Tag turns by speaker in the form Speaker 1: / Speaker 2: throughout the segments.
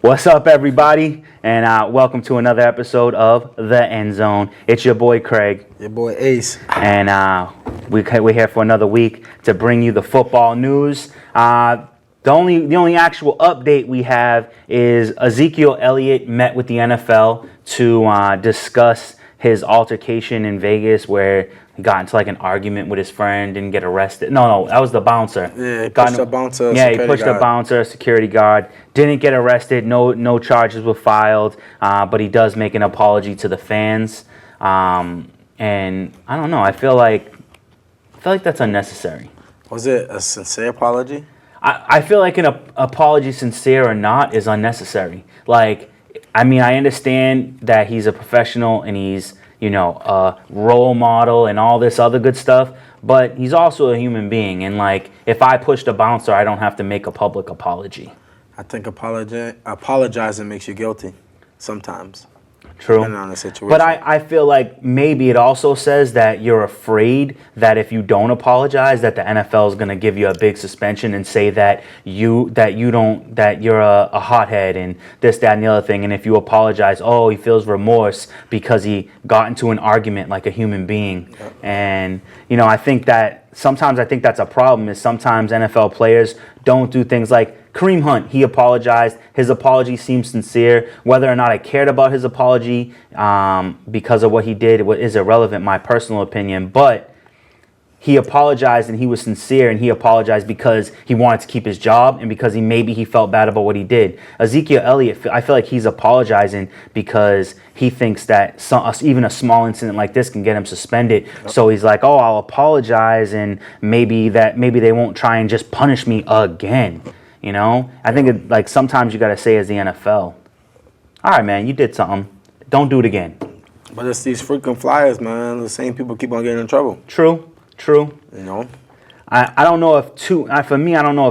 Speaker 1: What's up, everybody? And welcome to another episode of The Endzone. It's your boy, Craig.
Speaker 2: Your boy, Ace.
Speaker 1: And we're here for another week to bring you the football news. The only actual update we have is Ezekiel Elliott met with the NFL to discuss his altercation in Vegas where he got into like an argument with his friend and get arrested. No, that was the bouncer.
Speaker 2: Yeah, he pushed a bouncer.
Speaker 1: Yeah, he pushed a bouncer, security guard. Didn't get arrested. No charges were filed. But he does make an apology to the fans. And I don't know. I feel like that's unnecessary.
Speaker 2: Was it a sincere apology?
Speaker 1: I feel like an apology, sincere or not, is unnecessary. Like, I mean, I understand that he's a professional and he's, a role model and all this other good stuff, but he's also a human being. And, like, if I pushed a bouncer, I don't have to make a public apology.
Speaker 2: I think apologizing makes you guilty sometimes.
Speaker 1: True.
Speaker 2: Depending on the situation.
Speaker 1: But I feel like maybe it also says that you're afraid that if you don't apologize, that the NFL is going to give you a big suspension and say that you're a hothead and this, that, and the other thing. And if you apologize, he feels remorse because he got into an argument like a human being. Yep. And I think that's a problem. Is sometimes NFL players don't do things like Kareem Hunt. He apologized. His apology seems sincere. Whether or not I cared about his apology because of what he did is irrelevant, my personal opinion. But he apologized and he was sincere, and he apologized because he wanted to keep his job and because he felt bad about what he did. Ezekiel Elliott, I feel like he's apologizing because he thinks that even a small incident like this can get him suspended. Yep. So he's like, I'll apologize, and maybe they won't try and just punish me again. I think sometimes you got to say as the NFL, all right, man, you did something. Don't do it again.
Speaker 2: But it's these freaking flyers, man. The same people keep on getting in trouble.
Speaker 1: True. I don't know if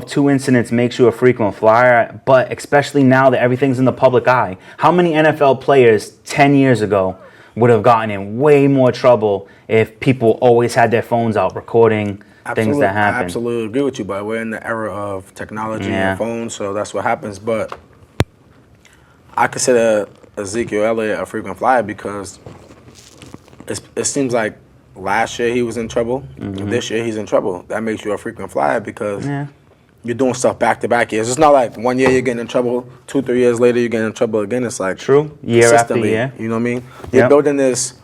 Speaker 1: two incidents makes you a frequent flyer, but especially now that everything's in the public eye. How many NFL players 10 years ago would have gotten in way more trouble if people always had their phones out recording things that happen?
Speaker 2: I absolutely agree with you, but we're in the era of technology and phones, so that's what happens. But I consider Ezekiel Elliott a frequent flyer because it seems like last year he was in trouble. Mm-hmm. This year he's in trouble. That makes you a frequent flyer because you're doing stuff back-to-back years. It's not like 1 year you're getting in trouble, 2-3 years later you're getting in trouble again. It's like
Speaker 1: true, year after year.
Speaker 2: You know what I mean? You're building this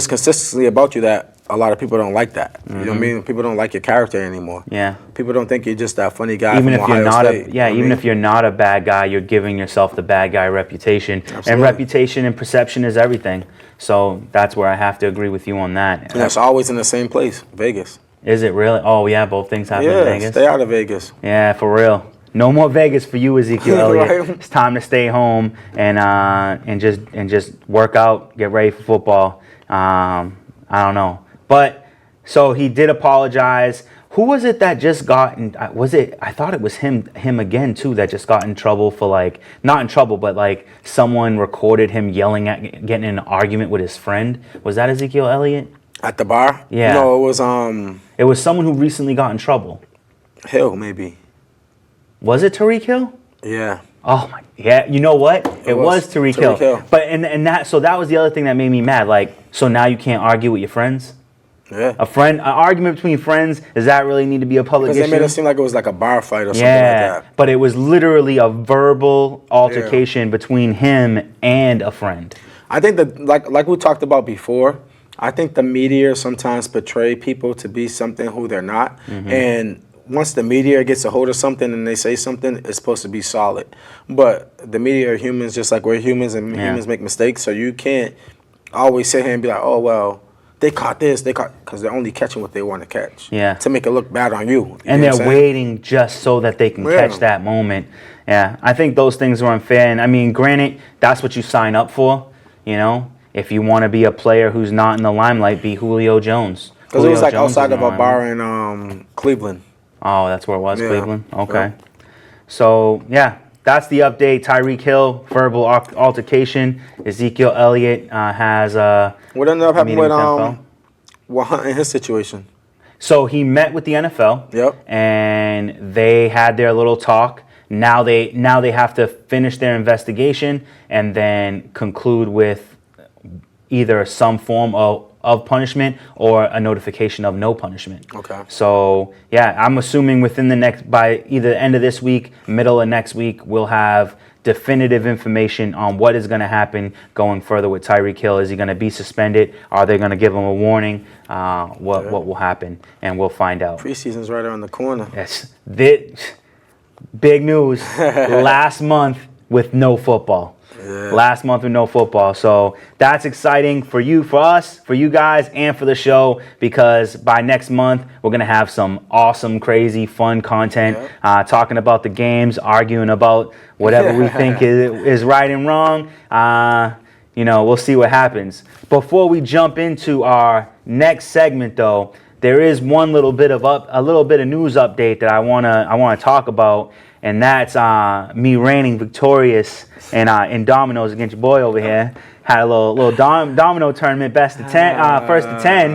Speaker 2: consistency about you that a lot of people don't like that. Mm-hmm. You know what I mean? People don't like your character anymore. Yeah. People don't think you're just that funny guy
Speaker 1: even
Speaker 2: from
Speaker 1: if
Speaker 2: Ohio
Speaker 1: you're not
Speaker 2: State.
Speaker 1: If you're not a bad guy, you're giving yourself the bad guy reputation. Absolutely. And reputation and perception is everything. So that's where I have to agree with you on that.
Speaker 2: And that's always in the same place, Vegas.
Speaker 1: Is it really? Oh, yeah, both things happen in Vegas?
Speaker 2: Yeah, stay out of Vegas.
Speaker 1: Yeah, for real. No more Vegas for you, Ezekiel Elliott. Right? It's time to stay home and just work out, get ready for football. I don't know. But so he did apologize. Who was it that just got in? I thought it was him again too that just got in trouble for not in trouble, but someone recorded him getting in an argument with his friend. Was that Ezekiel Elliott?
Speaker 2: At the bar?
Speaker 1: Yeah.
Speaker 2: No, it was
Speaker 1: It was someone who recently got in trouble.
Speaker 2: Hill, maybe.
Speaker 1: Was it Tariq Hill?
Speaker 2: Yeah.
Speaker 1: Oh my, yeah. You know what? It was Tariq Hill. But and that was the other thing that made me mad. So now you can't argue with your friends?
Speaker 2: Yeah.
Speaker 1: An argument between friends, does that really need to be a public issue?
Speaker 2: Because they made it seem like it was like a bar fight or something like that.
Speaker 1: But it was literally a verbal altercation between him and a friend.
Speaker 2: I think that, like we talked about before, I think the media sometimes portray people to be something who they're not. Mm-hmm. And once the media gets a hold of something and they say something, it's supposed to be solid. But the media are humans just like we're humans, and humans make mistakes. So you can't always sit here and be like, oh, well, they caught this, because they're only catching what they want to catch. Yeah. To make it look bad on you.
Speaker 1: And they're waiting just so that they can catch that moment. Yeah. I think those things are unfair. And I mean, granted, that's what you sign up for. If you want to be a player who's not in the limelight, be Julio Jones.
Speaker 2: Because it was outside of a bar in Cleveland.
Speaker 1: Oh, that's where it was, Cleveland? Okay. Yeah. So, that's the update. Tyreek Hill, verbal altercation. Ezekiel Elliott has
Speaker 2: what ended up happening with Hunt in his situation?
Speaker 1: So he met with the NFL.
Speaker 2: Yep.
Speaker 1: And they had their little talk. Now they have to finish their investigation and then conclude with either some form of punishment or a notification of no punishment.
Speaker 2: Okay.
Speaker 1: So yeah, I'm assuming by either the end of this week, middle of next week, we'll have definitive information on what is going to happen going further with Tyreek Hill. Is he going to be suspended? Are they going to give him a warning? What will happen? And we'll find out.
Speaker 2: Preseason's right around the corner.
Speaker 1: Yes. Big news. Last month with no football.
Speaker 2: Yeah.
Speaker 1: Last month with no football. So that's exciting for you, for us, for you guys, and for the show, because by next month, we're going to have some awesome, crazy, fun content, talking about the games, arguing about whatever we think is right and wrong. We'll see what happens. Before we jump into our next segment, though, there is one little bit of news update that I wanna talk about, and that's me reigning victorious in dominoes against your boy over here. Had a little domino tournament, best of 10, first to 10.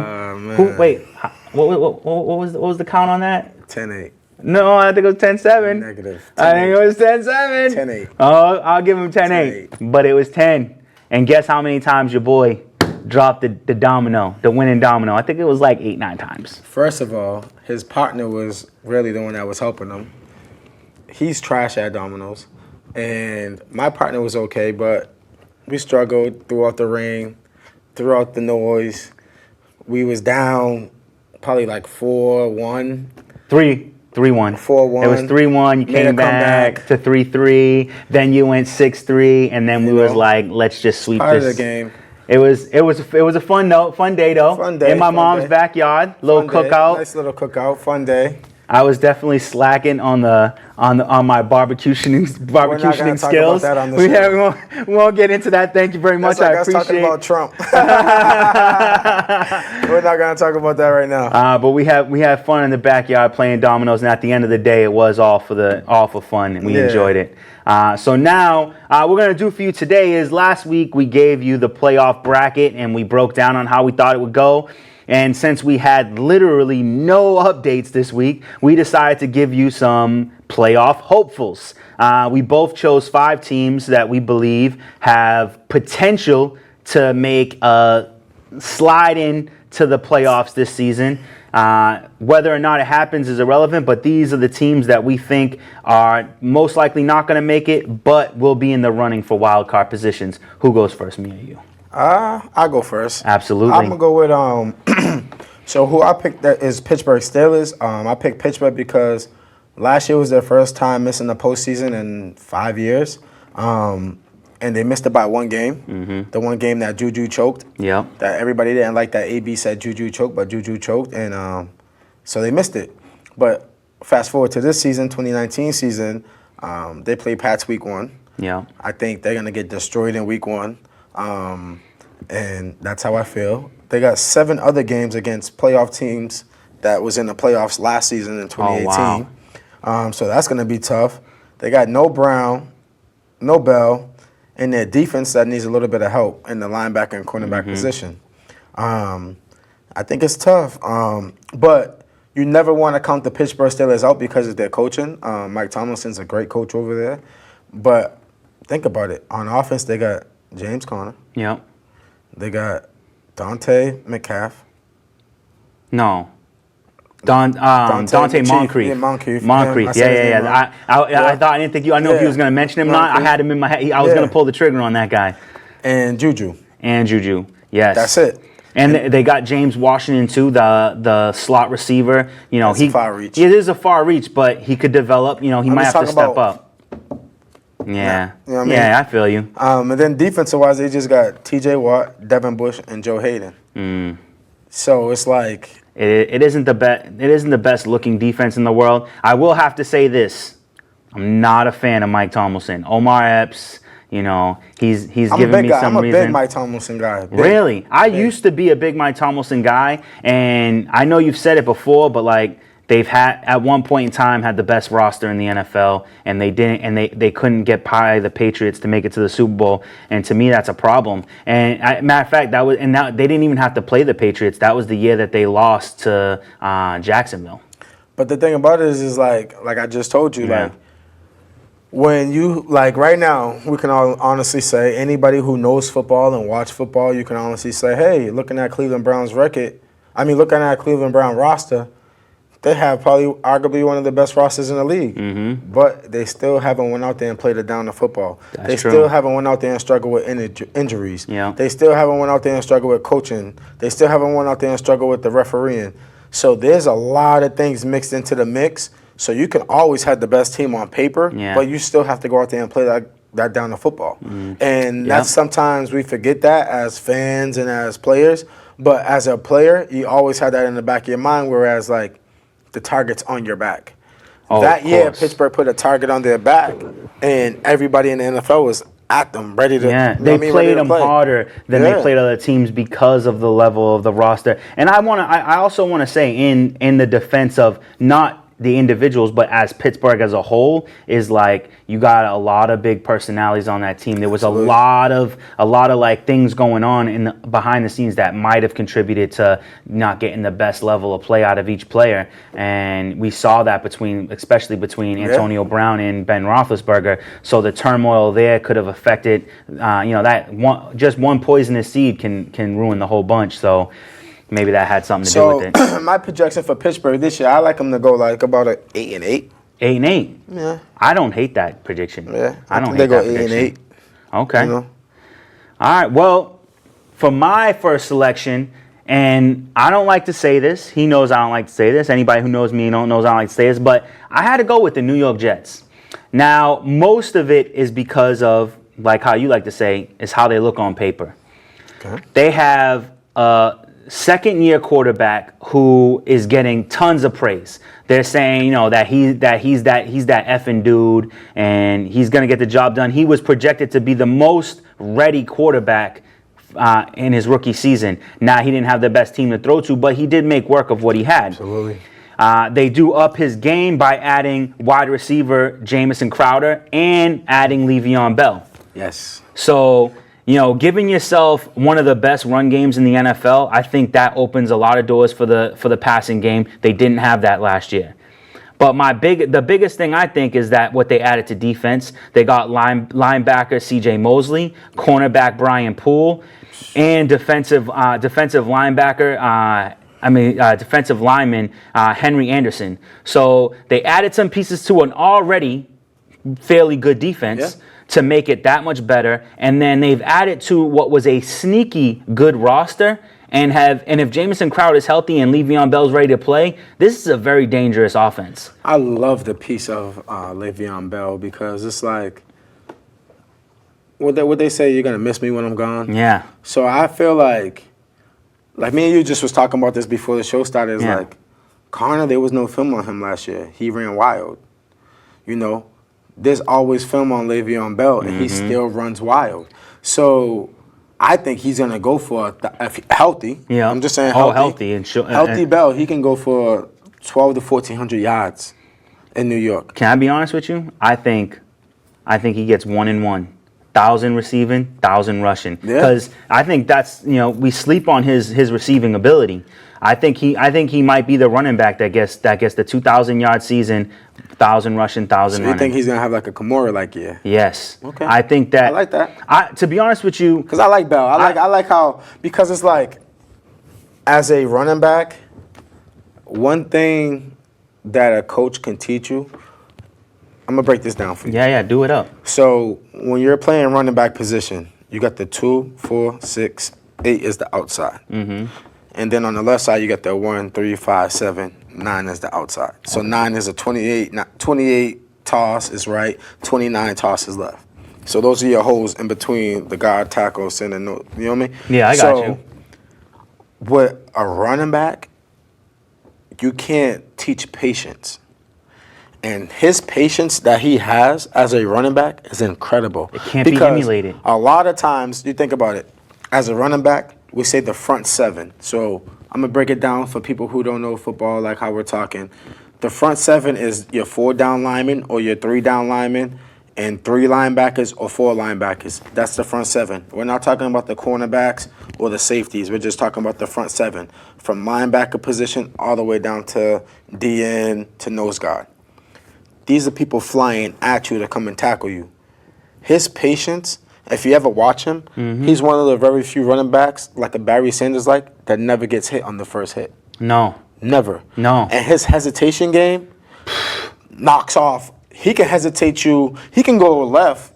Speaker 1: What was the count on that?
Speaker 2: 10-8.
Speaker 1: No, I think it was 10-7.
Speaker 2: Negative.
Speaker 1: I think it was 10-7.
Speaker 2: 10-8.
Speaker 1: Oh, I'll give him 10-8. But it was 10. And guess how many times your boy dropped the domino, the winning domino? I think it was like 8-9 times.
Speaker 2: First of all, his partner was really the one that was helping him. He's trash at dominoes. And my partner was okay, but we struggled throughout the rain, throughout the noise. We was down probably like 4-1.
Speaker 1: 3-1.
Speaker 2: 4-1.
Speaker 1: It was 3-1. You came back to 3-3. Then you went 6-3, and then we was like, let's just sweep
Speaker 2: Part
Speaker 1: this.
Speaker 2: of the game.
Speaker 1: It was a fun day though.
Speaker 2: Fun day.
Speaker 1: In my mom's backyard, little cookout.
Speaker 2: Nice little cookout. Fun day.
Speaker 1: I was definitely slacking on my barbecuing skills.
Speaker 2: About that on the
Speaker 1: We won't get into that. Thank you very much.
Speaker 2: That's
Speaker 1: I appreciate.
Speaker 2: talking about Trump. We're not gonna talk about that right now.
Speaker 1: But we had fun in the backyard playing dominoes, and at the end of the day, it was all for fun, and we enjoyed it. So now, what we're going to do for you today is, last week we gave you the playoff bracket and we broke down on how we thought it would go. And since we had literally no updates this week, we decided to give you some playoff hopefuls. We both chose 5 teams that we believe have potential to make a slide in to the playoffs this season. Whether or not it happens is irrelevant, but these are the teams that we think are most likely not going to make it, but will be in the running for wild card positions. Who goes first, me or you?
Speaker 2: I'll go first.
Speaker 1: Absolutely.
Speaker 2: I'm going to go with, so who I picked is Pittsburgh Steelers. I picked Pittsburgh because last year was their first time missing the postseason in 5 years. And they missed it by 1 game. Mm-hmm. The 1 game that Juju choked. Yeah. That everybody didn't like that AB said Juju choked, but Juju choked. And so they missed it. But fast forward to this season, 2019 season, they play Pats week 1. Yeah. I think they're going to get destroyed in week 1. And that's how I feel. They got 7 other games against playoff teams that was in the playoffs last season in 2018. Oh, wow. So that's going to be tough. They got no Brown, no Bell, and their defense that needs a little bit of help in the linebacker and cornerback position. I think it's tough. But you never want to count the Pittsburgh Steelers out because of their coaching. Mike Tomlinson's a great coach over there. But think about it. On offense, they got James Conner. Yep. They got Dante Metcalf.
Speaker 1: No. Dante Moncrief.
Speaker 2: Yeah, Moncrief.
Speaker 1: Moncrief. Yeah. I thought, I didn't think I know if you was going to mention him or not. I had him in my head. I was going to pull the trigger on that guy.
Speaker 2: And Juju. Yes. That's it.
Speaker 1: And they got James Washington too, the slot receiver. You know,
Speaker 2: That's far reach.
Speaker 1: It is a far reach, but he could develop. You know, he might have to step up. Yeah. You know what I mean? Yeah, I feel you.
Speaker 2: And then defensive-wise, they just got T.J. Watt, Devin Bush, and Joe Hayden. So it's like
Speaker 1: it isn't the best. It isn't the best looking defense in the world. I will have to say this: I'm not a fan of Mike Tomlinson. Omar Epps, you know, he's giving me some reason.
Speaker 2: I'm a big Mike Tomlinson guy.
Speaker 1: Really? I used to be a big Mike Tomlinson guy, and I know you've said it before, but like, they've had, at one point in time, had the best roster in the NFL, and they didn't, and they couldn't get by the Patriots to make it to the Super Bowl. And to me, that's a problem. And matter of fact, they didn't even have to play the Patriots. That was the year that they lost to Jacksonville.
Speaker 2: But the thing about it is like I just told you, like when you, like right now, we can all honestly say, anybody who knows football and watch football, you can honestly say, hey, looking at Cleveland Browns record, looking at Cleveland Brown roster, they have probably arguably one of the best rosters in the league. Mm-hmm. But they still haven't went out there and played it down the football. They still haven't went out there and struggled with injuries.
Speaker 1: Yeah.
Speaker 2: They still haven't went out there and struggled with coaching. They still haven't went out there and struggled with the refereeing. So there's a lot of things mixed into the mix. So you can always have the best team on paper, but you still have to go out there and play that down the football. And that's sometimes we forget that as fans and as players. But as a player, you always have that in the back of your mind, whereas like the target's on your back. That year, Pittsburgh put a target on their back, and everybody in the NFL was at them, ready to.
Speaker 1: Yeah, they played them harder than they played other teams because of the level of the roster. And I also want to say in the defense of not the individuals, but as Pittsburgh as a whole, is like you got a lot of big personalities on that team. There was a lot of like things going on behind the scenes that might have contributed to not getting the best level of play out of each player. And we saw that especially between Antonio Brown and Ben Roethlisberger. So the turmoil there could have affected, that one poisonous seed can ruin the whole bunch. So maybe that had something to do with it.
Speaker 2: So my projection for Pittsburgh this year, I like them to go like about an 8-8.
Speaker 1: 8-8.
Speaker 2: Yeah.
Speaker 1: I don't hate that prediction.
Speaker 2: Yeah.
Speaker 1: I don't hate
Speaker 2: they go
Speaker 1: that
Speaker 2: 8-8.
Speaker 1: Okay.
Speaker 2: You know?
Speaker 1: All right. Well, for my first selection, and I don't like to say this. He knows I don't like to say this. Anybody who knows me knows I don't like to say this. But I had to go with the New York Jets. Now, most of it is because of, like how you like to say, is how they look on paper. Okay. They have second-year quarterback who is getting tons of praise. They're saying, that he's that effing dude, and he's gonna get the job done. He was projected to be the most ready quarterback in his rookie season. Now he didn't have the best team to throw to, but he did make work of what he had.
Speaker 2: Absolutely.
Speaker 1: They do up his game by adding wide receiver Jamison Crowder and adding Le'Veon Bell.
Speaker 2: Yes.
Speaker 1: So, giving yourself one of the best run games in the NFL, I think that opens a lot of doors for the passing game. They didn't have that last year. But the biggest thing I think is that what they added to defense, they got linebacker C.J. Mosley, cornerback Brian Poole, and defensive lineman Henry Anderson. So they added some pieces to an already fairly good defense. Yeah. To make it that much better, and then they've added to what was a sneaky good roster, and if Jamison Crowder is healthy and Le'Veon Bell's ready to play, this is a very dangerous offense.
Speaker 2: I love the piece of Le'Veon Bell because it's like, what they say, you're gonna miss me when I'm gone.
Speaker 1: Yeah. So
Speaker 2: I feel like me and you just was talking about this before the show started. It's like, Connor, there was no film on him last year. He ran wild, There's always film on Le'Veon Bell, and he still runs wild. So I think he's going to go for, if healthy, I'm just saying healthy. Healthy Bell, he can go for 12 to 1,400 yards in New York.
Speaker 1: Can I be honest with you? I think he gets 1-1. 1,000 receiving, 1,000 rushing. Because I think that's, we sleep on his receiving ability. I think he might be the running back that gets the 2,000-yard season, 1,000 rushing, 1,000 running.
Speaker 2: So you think he's gonna have like a Kimura year?
Speaker 1: Yes.
Speaker 2: Okay.
Speaker 1: I think that.
Speaker 2: I like that.
Speaker 1: To be honest with you,
Speaker 2: because I like Bell. I like how, because it's like, as a running back, one thing that a coach can teach you. I'm gonna break this down for you.
Speaker 1: Yeah, do it up.
Speaker 2: So when you're playing running back position, you got the 2, 4, 6, 8 is the outside. Mm-hmm. And then on the left side, you got the 1, 3, 5, 7, 9 is the outside. So 9 is a 28 toss is right, 29 toss is left. So those are your holes in between the guard, tackle, center, you know what I mean?
Speaker 1: Yeah, I got you.
Speaker 2: With a running back, you can't teach patience. And his patience that he has as a running back is incredible.
Speaker 1: It can't be emulated.
Speaker 2: A lot of times, you think about it, as a running back, we say the front 7. So I'm going to break it down for people who don't know football, like how we're talking. The front 7 is your 4-down lineman or your 3-down lineman and 3 linebackers or 4 linebackers. That's the front 7. We're not talking about the cornerbacks or the safeties. We're just talking about the front 7, from linebacker position all the way down to DN to nose guard. these are people flying at you to come and tackle you. His patience, if you ever watch him, he's one of the very few running backs, like a Barry Sanders that never gets hit on the first hit.
Speaker 1: No.
Speaker 2: Never.
Speaker 1: No.
Speaker 2: And his hesitation game knocks off. He can hesitate you. He can go left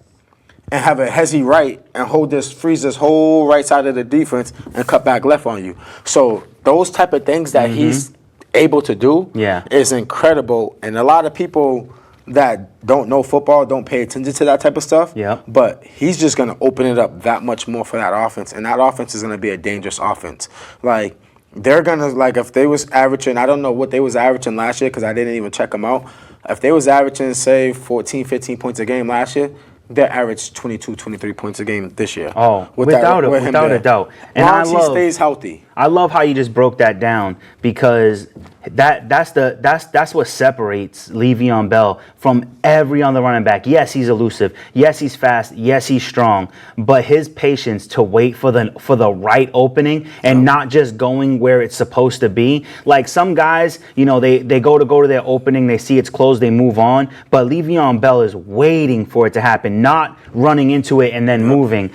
Speaker 2: and have a hezzy right and freeze this whole right side of the defense and cut back left on you. So those type of things that he's able to do is incredible. And a lot of people that don't know football don't pay attention to that type of stuff.
Speaker 1: Yeah.
Speaker 2: But he's just going to open it up that much more for that offense. And that offense is going to be a dangerous offense. Like, they're going to, like, if they was averaging, I don't know what they was averaging last year because I didn't even check them out. If they was averaging, say, 14, 15 points a game last year, they averaged 22, 23 points a game this year.
Speaker 1: Oh, without a doubt. And
Speaker 2: once he stays healthy.
Speaker 1: I love how you just broke that down because that's what separates Le'Veon Bell from every other running back. Yes, he's elusive. Yes, he's fast. Yes, he's strong. But his patience to wait for the right opening and not just going where it's supposed to be. Like some guys, they go to their opening, they see it's closed, they move on. But Le'Veon Bell is waiting for it to happen, not running into it and then moving.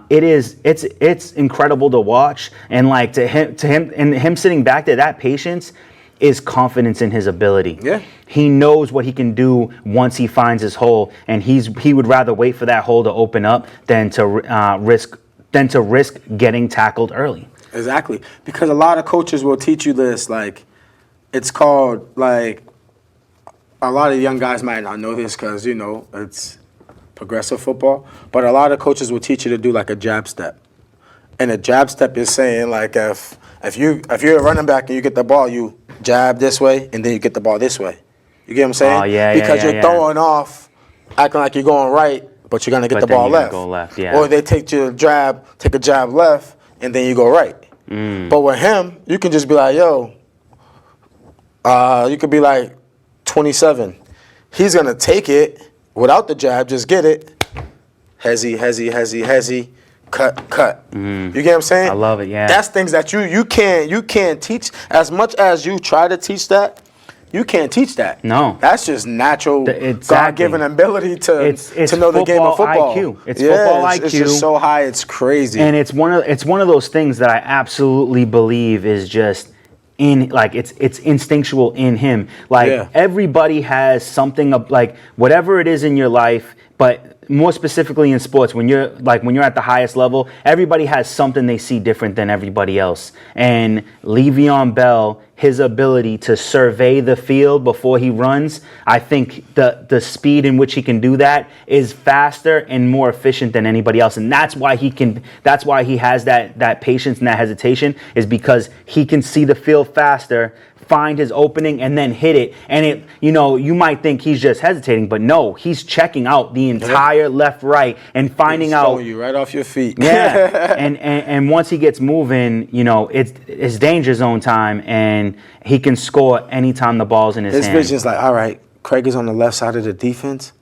Speaker 1: It's incredible to watch. And like to him sitting back there, that patience is confidence in his ability.
Speaker 2: Yeah.
Speaker 1: He knows what he can do once he finds his hole, and he would rather wait for that hole to open up than to risk getting tackled early.
Speaker 2: Exactly. Because a lot of coaches will teach you this, like, it's called, like, a lot of young guys might not know this because, it's progressive football, but a lot of coaches will teach you to do like a jab step. And a jab step is saying, like, if you're a running back and you get the ball, you jab this way and then you get the ball this way. You get what I'm saying?
Speaker 1: Oh, yeah,
Speaker 2: because you're throwing off, acting like you're going right, but you're gonna get the ball left.
Speaker 1: Go left, yeah.
Speaker 2: Or they take a jab left, and then you go right. But with him, you can just be like, yo, you could be like 27. He's gonna take it without the jab, just get it. Hezzy. Cut. You get what I'm saying?
Speaker 1: I love it, yeah.
Speaker 2: That's things that you can't teach. As much as you try to teach that, you can't teach that.
Speaker 1: No.
Speaker 2: That's just natural,
Speaker 1: Exactly.
Speaker 2: God-given ability to
Speaker 1: It's
Speaker 2: know the game of football.
Speaker 1: IQ. It's football IQ.
Speaker 2: It's just so high, it's crazy.
Speaker 1: And it's one of those things that I absolutely believe is just it's instinctual in him. Like everybody has something of, like, whatever it is in your life, but more specifically in sports, when you're at the highest level, everybody has something they see different than everybody else. And Le'Veon Bell, his ability to survey the field before he runs, I think the speed in which he can do that is faster and more efficient than anybody else. And that's why he has that patience and that hesitation, is because he can see the field faster, find his opening, and then hit it. And you might think he's just hesitating, but no, he's checking out the entire left, right, and finding out
Speaker 2: you right off your feet.
Speaker 1: Yeah, and once he gets moving, it's danger zone time, and he can score anytime the ball's in his hand.
Speaker 2: His vision's like, all right, Craig is on the left side of the defense.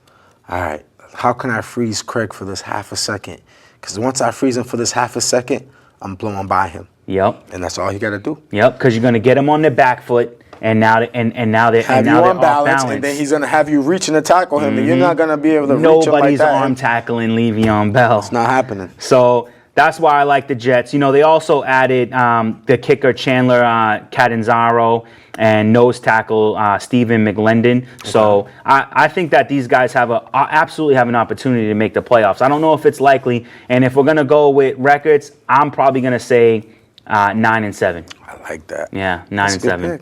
Speaker 2: All right, how can I freeze Craig for this half a second? Because once I freeze him for this half a second, I'm blowing by him.
Speaker 1: Yep.
Speaker 2: And that's all you got to do.
Speaker 1: Yep, because you're going to get him on their back foot, and now they're
Speaker 2: on balance, and then he's going to have you reaching to tackle him, and you're not going to be able to reach him like that.
Speaker 1: Nobody's arm tackling Le'Veon Bell.
Speaker 2: It's not happening.
Speaker 1: So that's why I like the Jets. They also added the kicker Chandler Catanzaro and nose tackle Stephen McLendon. Okay. So I think that these guys absolutely have an opportunity to make the playoffs. I don't know if it's likely, and if we're going to go with records, I'm probably going to say 9-7.
Speaker 2: I like that.
Speaker 1: Yeah, 9-7.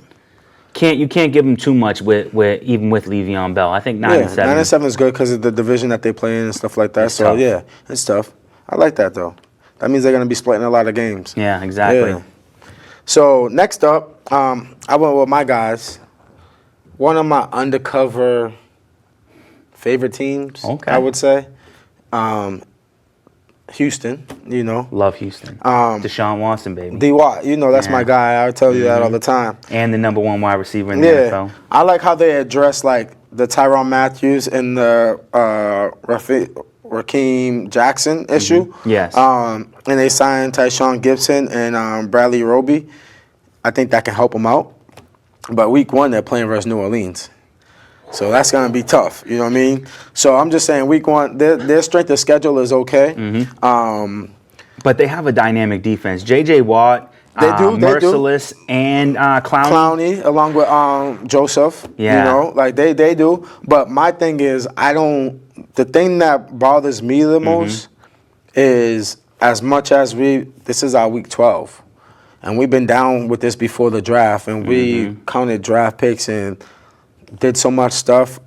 Speaker 1: You can't give them too much with Le'Veon Bell. I think 9-7.
Speaker 2: 9-7 is good because of the division that they play in and stuff like that.
Speaker 1: It's tough.
Speaker 2: Yeah, it's tough. I like that though. That means they're going to be splitting a lot of games.
Speaker 1: Yeah, exactly. Yeah.
Speaker 2: So next up, I went with my guys. One of my undercover favorite teams, I would say. Houston,
Speaker 1: Love Houston. Deshaun Watson, baby.
Speaker 2: D-Watt, that's my guy. I tell you that all the time.
Speaker 1: And the number one wide receiver in the NFL.
Speaker 2: I like how they address, like, the Tyrann Mathieu and the Raheem Jackson issue.
Speaker 1: Yes.
Speaker 2: And they signed Tyshawn Gibson and Bradley Roby. I think that can help them out. But week 1, they're playing versus New Orleans. So that's going to be tough. You know what I mean? So I'm just saying week one, their strength of schedule is okay.
Speaker 1: But they have a dynamic defense. J.J. Watt,
Speaker 2: They do.
Speaker 1: Merciless, and Clowney.
Speaker 2: Clowney along with Joseph.
Speaker 1: Yeah.
Speaker 2: You know, like they do. But my thing is, the thing that bothers me the most is as much as this is our week 12. And we've been down with this before the draft, and we counted draft picks and did so much stuff.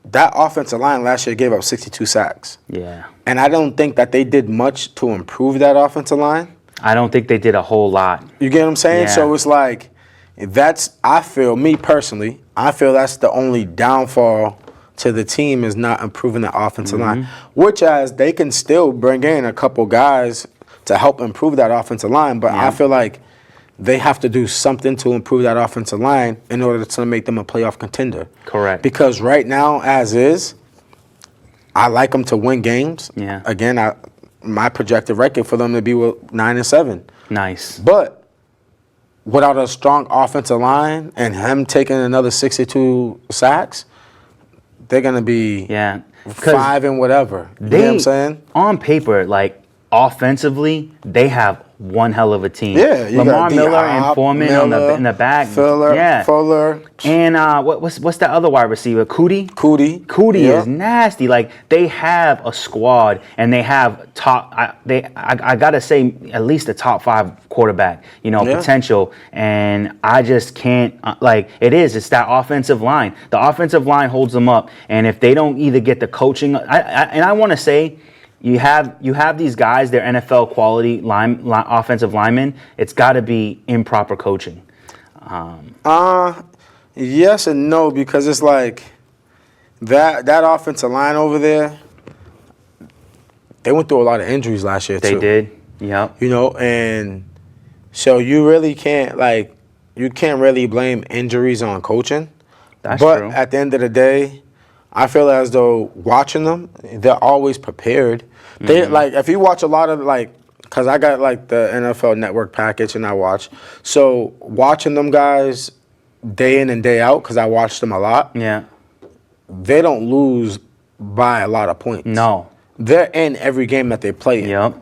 Speaker 2: That offensive line last year gave up 62 sacks.
Speaker 1: Yeah.
Speaker 2: And I don't think that they did much to improve that offensive line.
Speaker 1: I don't think they did a whole lot.
Speaker 2: You get what I'm saying?
Speaker 1: Yeah.
Speaker 2: So it's like, me personally, I feel that's the only downfall to the team is not improving the offensive line. Which as they can still bring in a couple guys to help improve that offensive line, but I feel like they have to do something to improve that offensive line in order to make them a playoff contender.
Speaker 1: Correct.
Speaker 2: Because right now, as is, I like them to win games.
Speaker 1: Yeah.
Speaker 2: Again, my projected record for them to be 9-7.
Speaker 1: Nice.
Speaker 2: But without a strong offensive line and him taking another 62 sacks, they're gonna be 5 and whatever. You know what I'm saying?
Speaker 1: On paper, like offensively, they have one hell of a team.
Speaker 2: Yeah, you
Speaker 1: Lamar
Speaker 2: got
Speaker 1: Miller and Foreman in the back.
Speaker 2: Fuller.
Speaker 1: And what's that other wide receiver? Cootie
Speaker 2: Yeah.
Speaker 1: is nasty. Like they have a squad and they have I gotta say at least a top 5 quarterback. Potential. And I just can't it's that offensive line. The offensive line holds them up. And if they don't either get the coaching, I want to say. You have these guys, they're NFL quality offensive linemen. It's got to be improper coaching.
Speaker 2: Yes and no, because it's like that offensive line over there. They went through a lot of injuries last year too.
Speaker 1: They did. Yep.
Speaker 2: And so you really can't really blame injuries on coaching.
Speaker 1: That's
Speaker 2: but
Speaker 1: true.
Speaker 2: At the end of the day, I feel as though watching them, they're always prepared. They if you watch a lot of because I got the NFL Network package and I watch. So watching them guys day in and day out, because I watch them a lot.
Speaker 1: Yeah.
Speaker 2: They don't lose by a lot of points.
Speaker 1: No.
Speaker 2: They're in every game that they play in.
Speaker 1: Yep.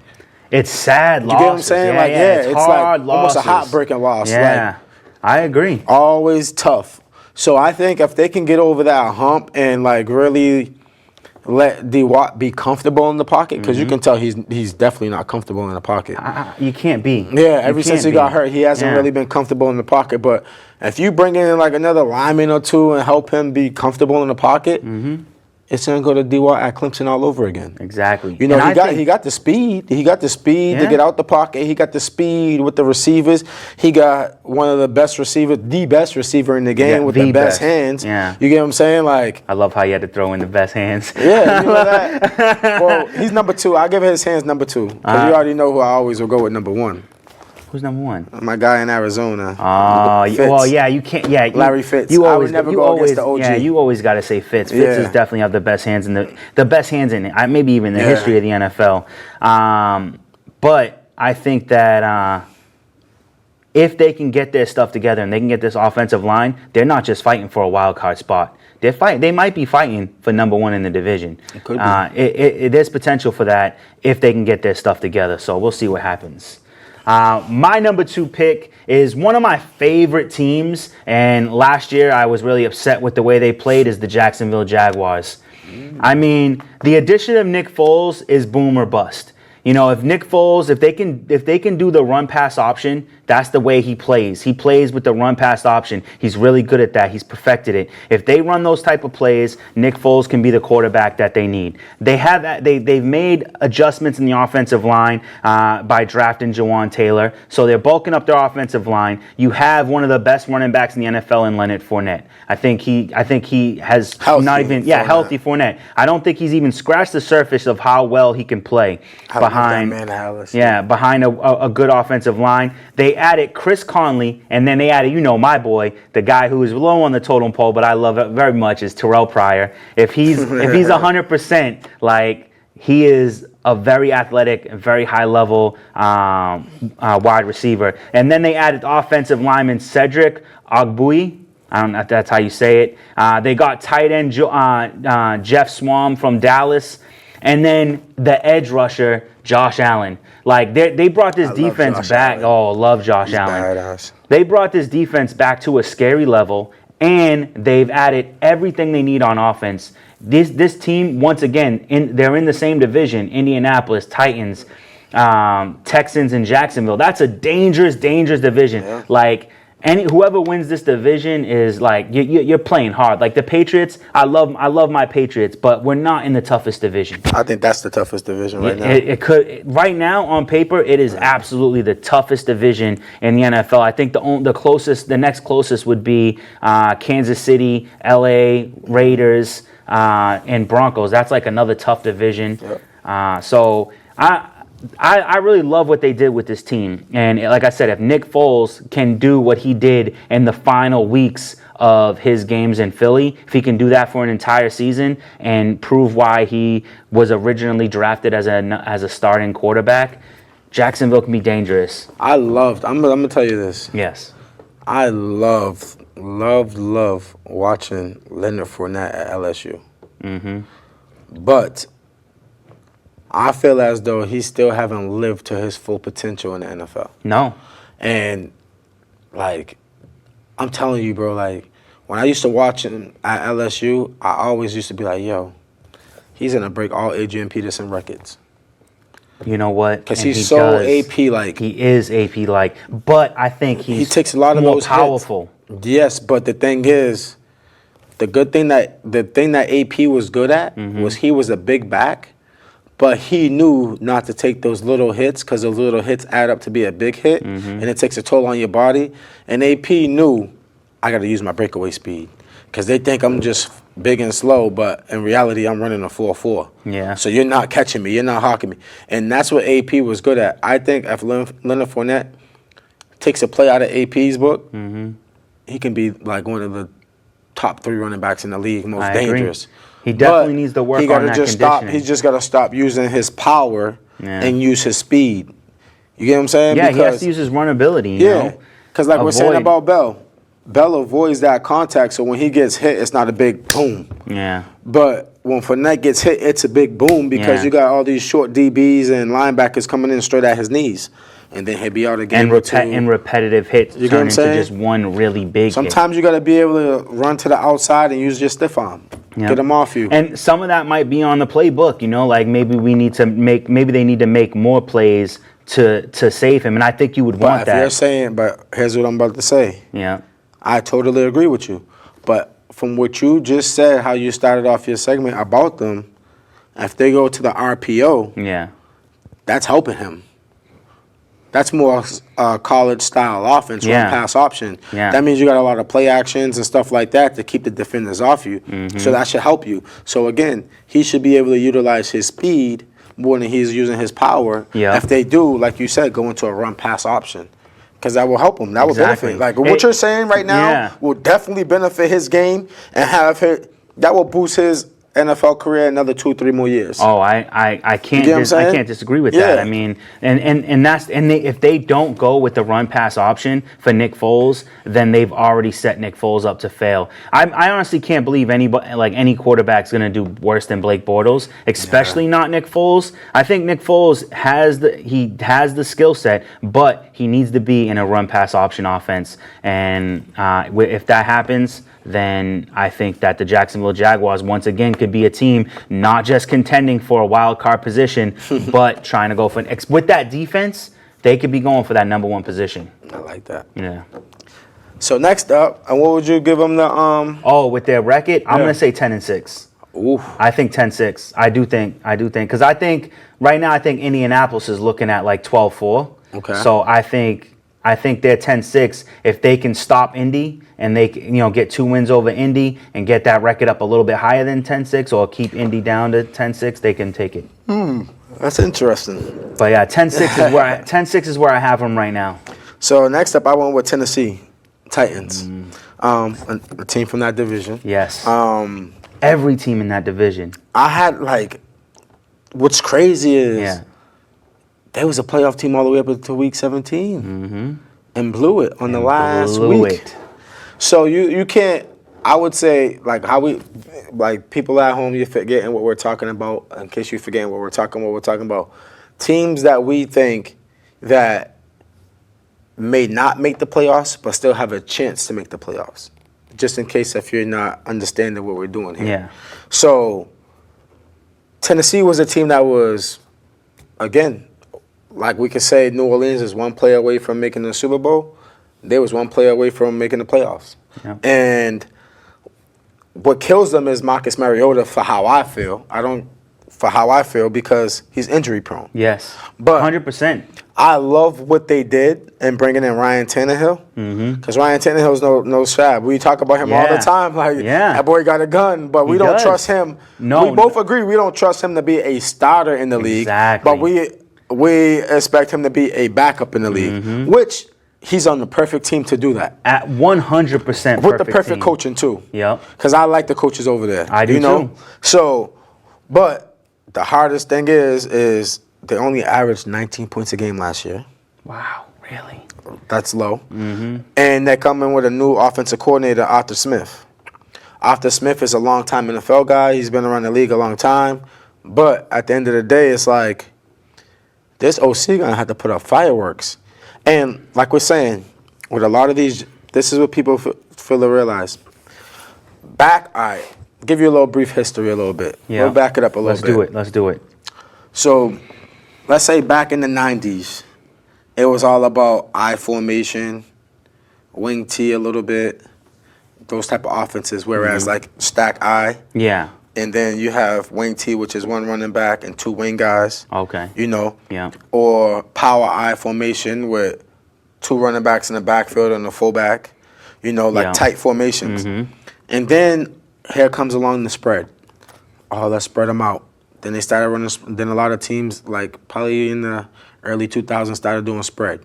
Speaker 1: It's sad losses.
Speaker 2: You get what I'm saying?
Speaker 1: It's
Speaker 2: hard
Speaker 1: losses.
Speaker 2: Almost a heartbreaking loss.
Speaker 1: Yeah. I agree.
Speaker 2: Always tough. So I think if they can get over that hump and really let D. Watt be comfortable in the pocket, because you can tell he's definitely not comfortable in the pocket.
Speaker 1: You can't be.
Speaker 2: Yeah, ever since he got hurt, he hasn't really been comfortable in the pocket. But if you bring in another lineman or two and help him be comfortable in the pocket, it's gonna go to D. Watt at Clemson all over again.
Speaker 1: Exactly.
Speaker 2: He got the speed. He got the speed to get out the pocket. He got the speed with the receivers. He got one of the best receivers, the best receiver in the game with the best hands.
Speaker 1: Yeah.
Speaker 2: You get what I'm saying?
Speaker 1: I love how you had to throw in the best hands.
Speaker 2: Yeah, you know that. Well, he's number 2. I'll give his hands number 2 because you already know who I always will go with number 1.
Speaker 1: Who's number 1?
Speaker 2: My guy in Arizona.
Speaker 1: You can't. Yeah,
Speaker 2: Larry Fitz.
Speaker 1: I
Speaker 2: would never go against the OG.
Speaker 1: Yeah, you always got to say Fitz. Fitz is definitely have the best hands in the best hands in maybe even the history of the NFL. But I think that if they can get their stuff together and they can get this offensive line, they're not just fighting for a wild card spot. They might be fighting for number 1 in the division.
Speaker 2: It could be.
Speaker 1: There's potential for that if they can get their stuff together. So we'll see what happens. My number 2 pick is one of my favorite teams, and last year I was really upset with the way they played, is the Jacksonville Jaguars. I mean, the addition of Nick Foles is boom or bust. If Nick Foles, if they can do the run pass option, that's the way he plays. He plays with the run pass option. He's really good at that. He's perfected it. If they run those type of plays, Nick Foles can be the quarterback that they need. They have that. They've made adjustments in the offensive line by drafting Jawan Taylor, so they're bulking up their offensive line. You have one of the best running backs in the NFL in Leonard Fournette. I think he has healthy Fournette. I don't think he's even scratched the surface of how well he can play behind a good offensive line. They added Chris Conley, and then they added, my boy, the guy who is low on the totem pole, but I love it very much, is Terrell Pryor. If he's 100%, he is a very athletic, very high level wide receiver. And then they added offensive lineman Cedric Ogbui. I don't know if that's how you say it. They got tight end Jeff Swam from Dallas, and then the edge rusher Josh Allen. Like they brought this defense
Speaker 2: Josh
Speaker 1: back.
Speaker 2: Allen.
Speaker 1: Oh, love Josh
Speaker 2: He's
Speaker 1: Allen.
Speaker 2: badass.
Speaker 1: They brought this defense back to a scary level, and they've added everything they need on offense. This team, once again, they're in the same division: Indianapolis, Titans, Texans, and Jacksonville. That's a dangerous division.
Speaker 2: Yeah.
Speaker 1: Like whoever wins this division is like you're playing hard. Like the Patriots, I love my Patriots, but we're not in the toughest division.
Speaker 2: I think that's the toughest division right now.
Speaker 1: It could right now on paper it is absolutely the toughest division in the NFL. I think the next closest would be Kansas City, LA, Raiders, and Broncos. That's like another tough division.
Speaker 2: Yep.
Speaker 1: So I really love what they did with this team. And like I said, if Nick Foles can do what he did in the final weeks of his games in Philly, if he can do that for an entire season and prove why he was originally drafted as a starting quarterback, Jacksonville can be dangerous.
Speaker 2: I'm gonna tell you this.
Speaker 1: Yes.
Speaker 2: I love watching Leonard Fournette at LSU. Mm-hmm. But I feel as though he still haven't lived to his full potential in the NFL.
Speaker 1: No.
Speaker 2: And, like, I'm telling you, bro, like, when I used to watch him at LSU, I always used to be like, yo, he's going to break all Adrian Peterson records.
Speaker 1: You know what?
Speaker 2: Because he's so AP-like.
Speaker 1: He is AP-like. But I think he
Speaker 2: takes a lot of
Speaker 1: more
Speaker 2: those
Speaker 1: powerful.
Speaker 2: Hits. Yes, but the thing is, the thing that AP was good at was he was a big back. But he knew not to take those little hits because those little hits add up to be a big hit, and it takes a toll on your body. And AP knew, I got to use my breakaway speed because they think I'm just big and slow, but in reality, I'm running a 4.4.
Speaker 1: Yeah.
Speaker 2: So you're not catching me. You're not hawking me. And that's what AP was good at. I think if Leonard Fournette takes a play out of AP's book, he can be like one of the top 3 running backs in the league, most dangerous.
Speaker 1: Agree. He definitely needs to work on that conditioning.
Speaker 2: He's just got to stop using his power and use his speed. You get what I'm saying?
Speaker 1: Yeah, he has to use his runability. You know?
Speaker 2: Because like we're saying about Bell avoids that contact, so when he gets hit, it's not a big boom.
Speaker 1: Yeah.
Speaker 2: But when Fournette gets hit, it's a big boom because you got all these short DBs and linebackers coming in straight at his knees. And then he'll be out again.
Speaker 1: And repetitive hits
Speaker 2: you
Speaker 1: turn into just one really big
Speaker 2: Sometimes
Speaker 1: hit.
Speaker 2: you got to be able to run to the outside and use your stiff arm.
Speaker 1: Yep.
Speaker 2: Get them off you.
Speaker 1: And some of that might be on the playbook, you know, like maybe they need to make more plays to save him. And I think you would want that.
Speaker 2: But here's what I'm about to say.
Speaker 1: Yeah.
Speaker 2: I totally agree with you. But from what you just said, how you started off your segment about them, if they go to the RPO, that's helping him. That's more college-style offense, run pass option.
Speaker 1: Yeah.
Speaker 2: That means you got a lot of play actions and stuff like that to keep the defenders off you. So that should help you. So, again, he should be able to utilize his speed more than he's using his power.
Speaker 1: Yeah.
Speaker 2: If they do, like you said, go into a run pass option. Because that will help him. That will benefit. Like what you're saying right now will definitely benefit his game and that will boost his NFL career another 2-3 more years.
Speaker 1: Oh, I can't I can't disagree with that. I mean, if they don't go with the run pass option for Nick Foles, then they've already set Nick Foles up to fail. I honestly can't believe any quarterback's going to do worse than Blake Bortles, especially not Nick Foles. I think Nick Foles has the skill set, but he needs to be in a run pass option offense. And if that happens, then I think that the Jacksonville Jaguars once again could be a team not just contending for a wild card position, but trying to go for with that defense, they could be going for that number 1 position.
Speaker 2: I like that.
Speaker 1: Yeah.
Speaker 2: So next up, and what would you give them the
Speaker 1: Oh, with their record, I'm gonna say 10-6.
Speaker 2: Ooh.
Speaker 1: I think 10-6. I do think because I think right now Indianapolis is looking at like 12-4.
Speaker 2: Okay.
Speaker 1: So I think they're 10-6 if they can stop Indy and they get 2 wins over Indy and get that record up a little bit higher than 10-6 or keep Indy down to 10-6, they can take it.
Speaker 2: That's interesting.
Speaker 1: But yeah, 10-6 is where I have them right now.
Speaker 2: So next up, I went with Tennessee Titans, a team from that division.
Speaker 1: Yes. Every team in that division.
Speaker 2: I had what's crazy is they was a playoff team all the way up until week 17 and blew it on the last week. So you can't. I would say like people at home, you're forgetting what we're talking about. In case you're forgetting what we're talking about. Teams that we think that may not make the playoffs, but still have a chance to make the playoffs. Just in case if you're not understanding what we're doing here.
Speaker 1: Yeah.
Speaker 2: So Tennessee was a team that was, again, like we could say New Orleans is one player away from making the Super Bowl. They was one player away from making the playoffs.
Speaker 1: Yeah.
Speaker 2: And what kills them is Marcus Mariota for how I feel. Because he's injury prone.
Speaker 1: Yes.
Speaker 2: But
Speaker 1: 100%.
Speaker 2: I love what they did in bringing in Ryan Tannehill. Because Ryan Tannehill's no scrap. We talk about him all the time. Like, that boy got a gun, but we don't trust him.
Speaker 1: No.
Speaker 2: We both agree we don't trust him to be a starter in the league.
Speaker 1: Exactly.
Speaker 2: But we expect him to be a backup in the league, which he's on the perfect team to do that.
Speaker 1: At 100%
Speaker 2: with the perfect coaching, too.
Speaker 1: Yep.
Speaker 2: Because I like the coaches over there.
Speaker 1: I do, too.
Speaker 2: So, but the hardest thing is they only averaged 19 points a game last year.
Speaker 1: Wow, really?
Speaker 2: That's low. And they're coming with a new offensive coordinator, Arthur Smith. Arthur Smith is a long-time NFL guy. He's been around the league a long time. But at the end of the day, it's like this OC going to have to put up fireworks. And like we're saying, with a lot of these, this is what people feel to realize. All right, give you a little brief history a little bit.
Speaker 1: Yeah.
Speaker 2: We'll back it up a little bit.
Speaker 1: Let's do it.
Speaker 2: So, let's say back in the 90s, it was all about I formation, wing T a little bit, those type of offenses, whereas like stack I.
Speaker 1: Yeah.
Speaker 2: And then you have wing T, which is one running back and two wing guys.
Speaker 1: Okay. Yeah.
Speaker 2: Or power I formation with two running backs in the backfield and a fullback. Tight formations. And then here comes along the spread. Oh, let's spread them out. Then they started running. Then a lot of teams, like probably in the early 2000s, started doing spread.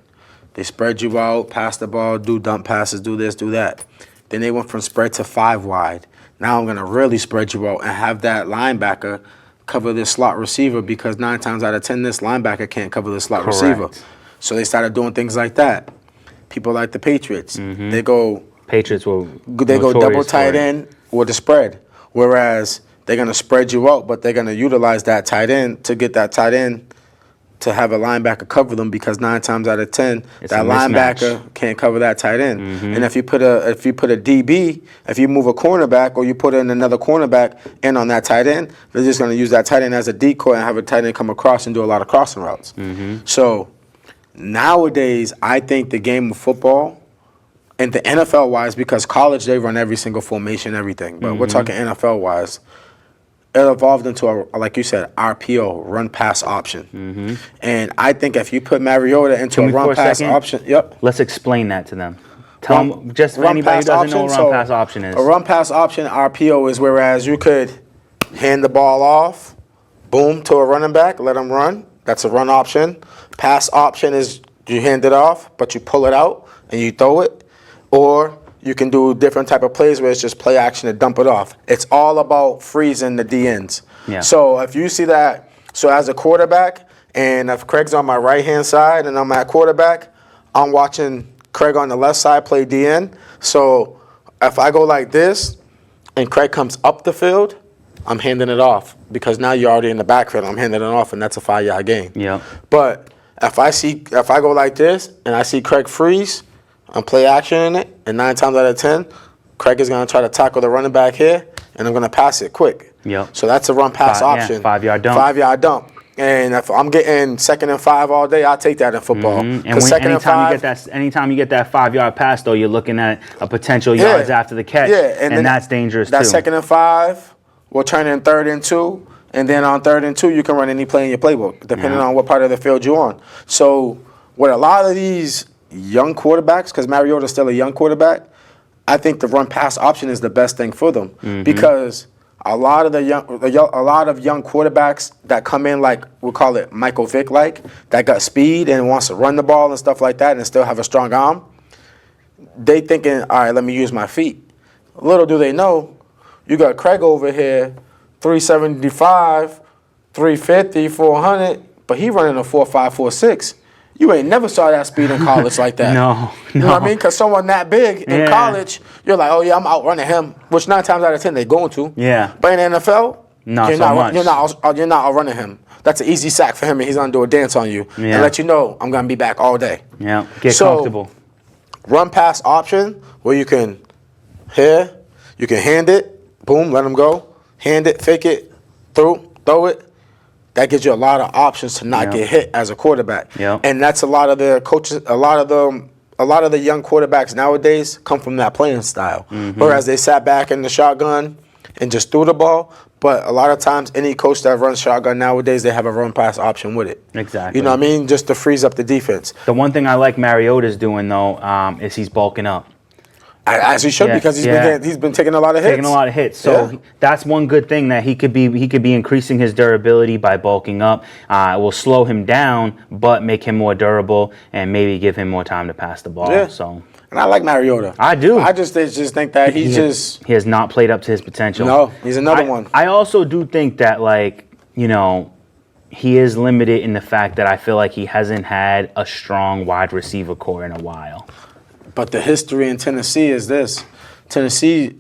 Speaker 2: They spread you out, pass the ball, do dump passes, do this, do that. Then they went from spread to 5 wide. Now I'm going to really spread you out and have that linebacker cover this slot receiver because 9 times out of 10, this linebacker can't cover the slot receiver. So they started doing things like that. People like the Patriots. They go double tight end with the spread. Whereas they're going to spread you out, but they're going to utilize that tight end to get that tight end to have a linebacker cover them because 9 times out of 10, that linebacker can't cover that tight end. And if you put a DB, if you move a cornerback or you put in another cornerback in on that tight end, they're just going to use that tight end as a decoy and have a tight end come across and do a lot of crossing routes. So nowadays, I think the game of football and the NFL-wise, because college, they run every single formation, everything. But we're talking NFL-wise. It evolved into, like you said, RPO, run-pass option. And I think if you put Mariota into a run-pass option,
Speaker 1: let's explain that to them. Tell them, just for anybody who doesn't know what a run-pass option is.
Speaker 2: A run-pass option, RPO, is whereas you could hand the ball off, boom, to a running back, let him run. That's a run option. Pass option is you hand it off, but you pull it out and you throw it. Or you can do different type of plays where it's just play action and dump it off. It's all about freezing the DNs.
Speaker 1: Yeah.
Speaker 2: So if you see that, so as a quarterback, and if Craig's on my right-hand side and I'm at quarterback, I'm watching Craig on the left side play DN. So if I go like this and Craig comes up the field, I'm handing it off because now you're already in the backfield. I'm handing it off, and that's a 5-yard gain.
Speaker 1: Yeah.
Speaker 2: But if I go like this and I see Craig freeze, I'm play action in it, and 9 times out of 10, Craig is going to try to tackle the running back here, and I'm going to pass it quick.
Speaker 1: Yep.
Speaker 2: So that's a run-pass option.
Speaker 1: 5-yard dump.
Speaker 2: 5-yard dump. And if I'm getting 2nd and 5 all day, I'll take that in football.
Speaker 1: And anytime you get that 5-yard pass, though, you're looking at a potential yards after the catch, and that's dangerous too.
Speaker 2: That 2nd and 5 will turn in 3rd and 2, and then on 3rd and 2, you can run any play in your playbook, depending on what part of the field you're on. So with a lot of these young quarterbacks, because Mariota's still a young quarterback, I think the run-pass option is the best thing for them because a lot of young quarterbacks that come in, like we'll call it Michael Vick, like that got speed and wants to run the ball and stuff like that, and still have a strong arm. They thinking, all right, let me use my feet. Little do they know, you got Craig over here, 375, 350, 400, but he running a 4.5, 4.6. You ain't never saw that speed in college like that.
Speaker 1: No.
Speaker 2: You know what I mean? Because someone that big in college, you're like, oh yeah, I'm outrunning him. Which 9 times out of 10 they're going to.
Speaker 1: Yeah.
Speaker 2: But in the NFL,
Speaker 1: Not so much.
Speaker 2: You're not outrunning him. That's an easy sack for him, and he's gonna do a dance on you and let you know I'm gonna be back all day.
Speaker 1: Yeah. Get comfortable.
Speaker 2: Run pass option where you can you can hand it, boom, let him go, hand it, fake it, throw it. That gives you a lot of options to not get hit as a quarterback.
Speaker 1: Yep.
Speaker 2: And that's a lot of the coaches, a lot of the young quarterbacks nowadays come from that playing style. Whereas they sat back in the shotgun and just threw the ball. But a lot of times, any coach that runs shotgun nowadays, they have a run pass option with it.
Speaker 1: Exactly.
Speaker 2: You know what I mean? Just to freeze up the defense.
Speaker 1: The one thing I like Mariota's doing though is he's bulking up.
Speaker 2: As he should, because he's been taking a lot of hits.
Speaker 1: So that's one good thing that he could be increasing his durability by bulking up. It will slow him down, but make him more durable and maybe give him more time to pass the ball.
Speaker 2: Yeah.
Speaker 1: So.
Speaker 2: And I like Mariota.
Speaker 1: I do.
Speaker 2: I just think that he
Speaker 1: has not played up to his potential.
Speaker 2: No, he's another one.
Speaker 1: I also do think that, like, you know, he is limited in the fact that I feel like he hasn't had a strong wide receiver core in a while.
Speaker 2: But the history in Tennessee is this. Tennessee,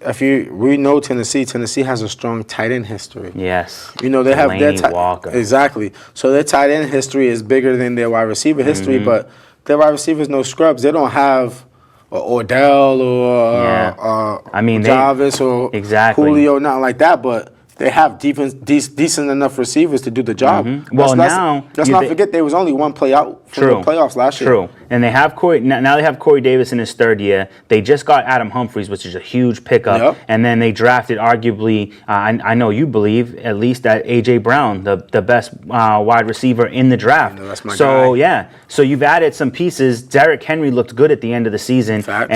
Speaker 2: we know Tennessee has a strong tight end history.
Speaker 1: Yes.
Speaker 2: You know, they have their
Speaker 1: Walker.
Speaker 2: Exactly. So their tight end history is bigger than their wide receiver history, but their wide receivers no scrubs. They don't have Odell or Jarvis or Julio, nothing like that, but they have decent enough receivers to do the job.
Speaker 1: Well,
Speaker 2: let's not forget there was only one play out from the playoffs last year.
Speaker 1: True. And they have now they have Corey Davis in his third year. They just got Adam Humphries, which is a huge pickup.
Speaker 2: Yep.
Speaker 1: And then they drafted arguably, I know you believe, at least that A.J. Brown, the best wide receiver in the draft.
Speaker 2: That's my guy.
Speaker 1: Yeah. So you've added some pieces. Derrick Henry looked good at the end of the season.
Speaker 2: Facts.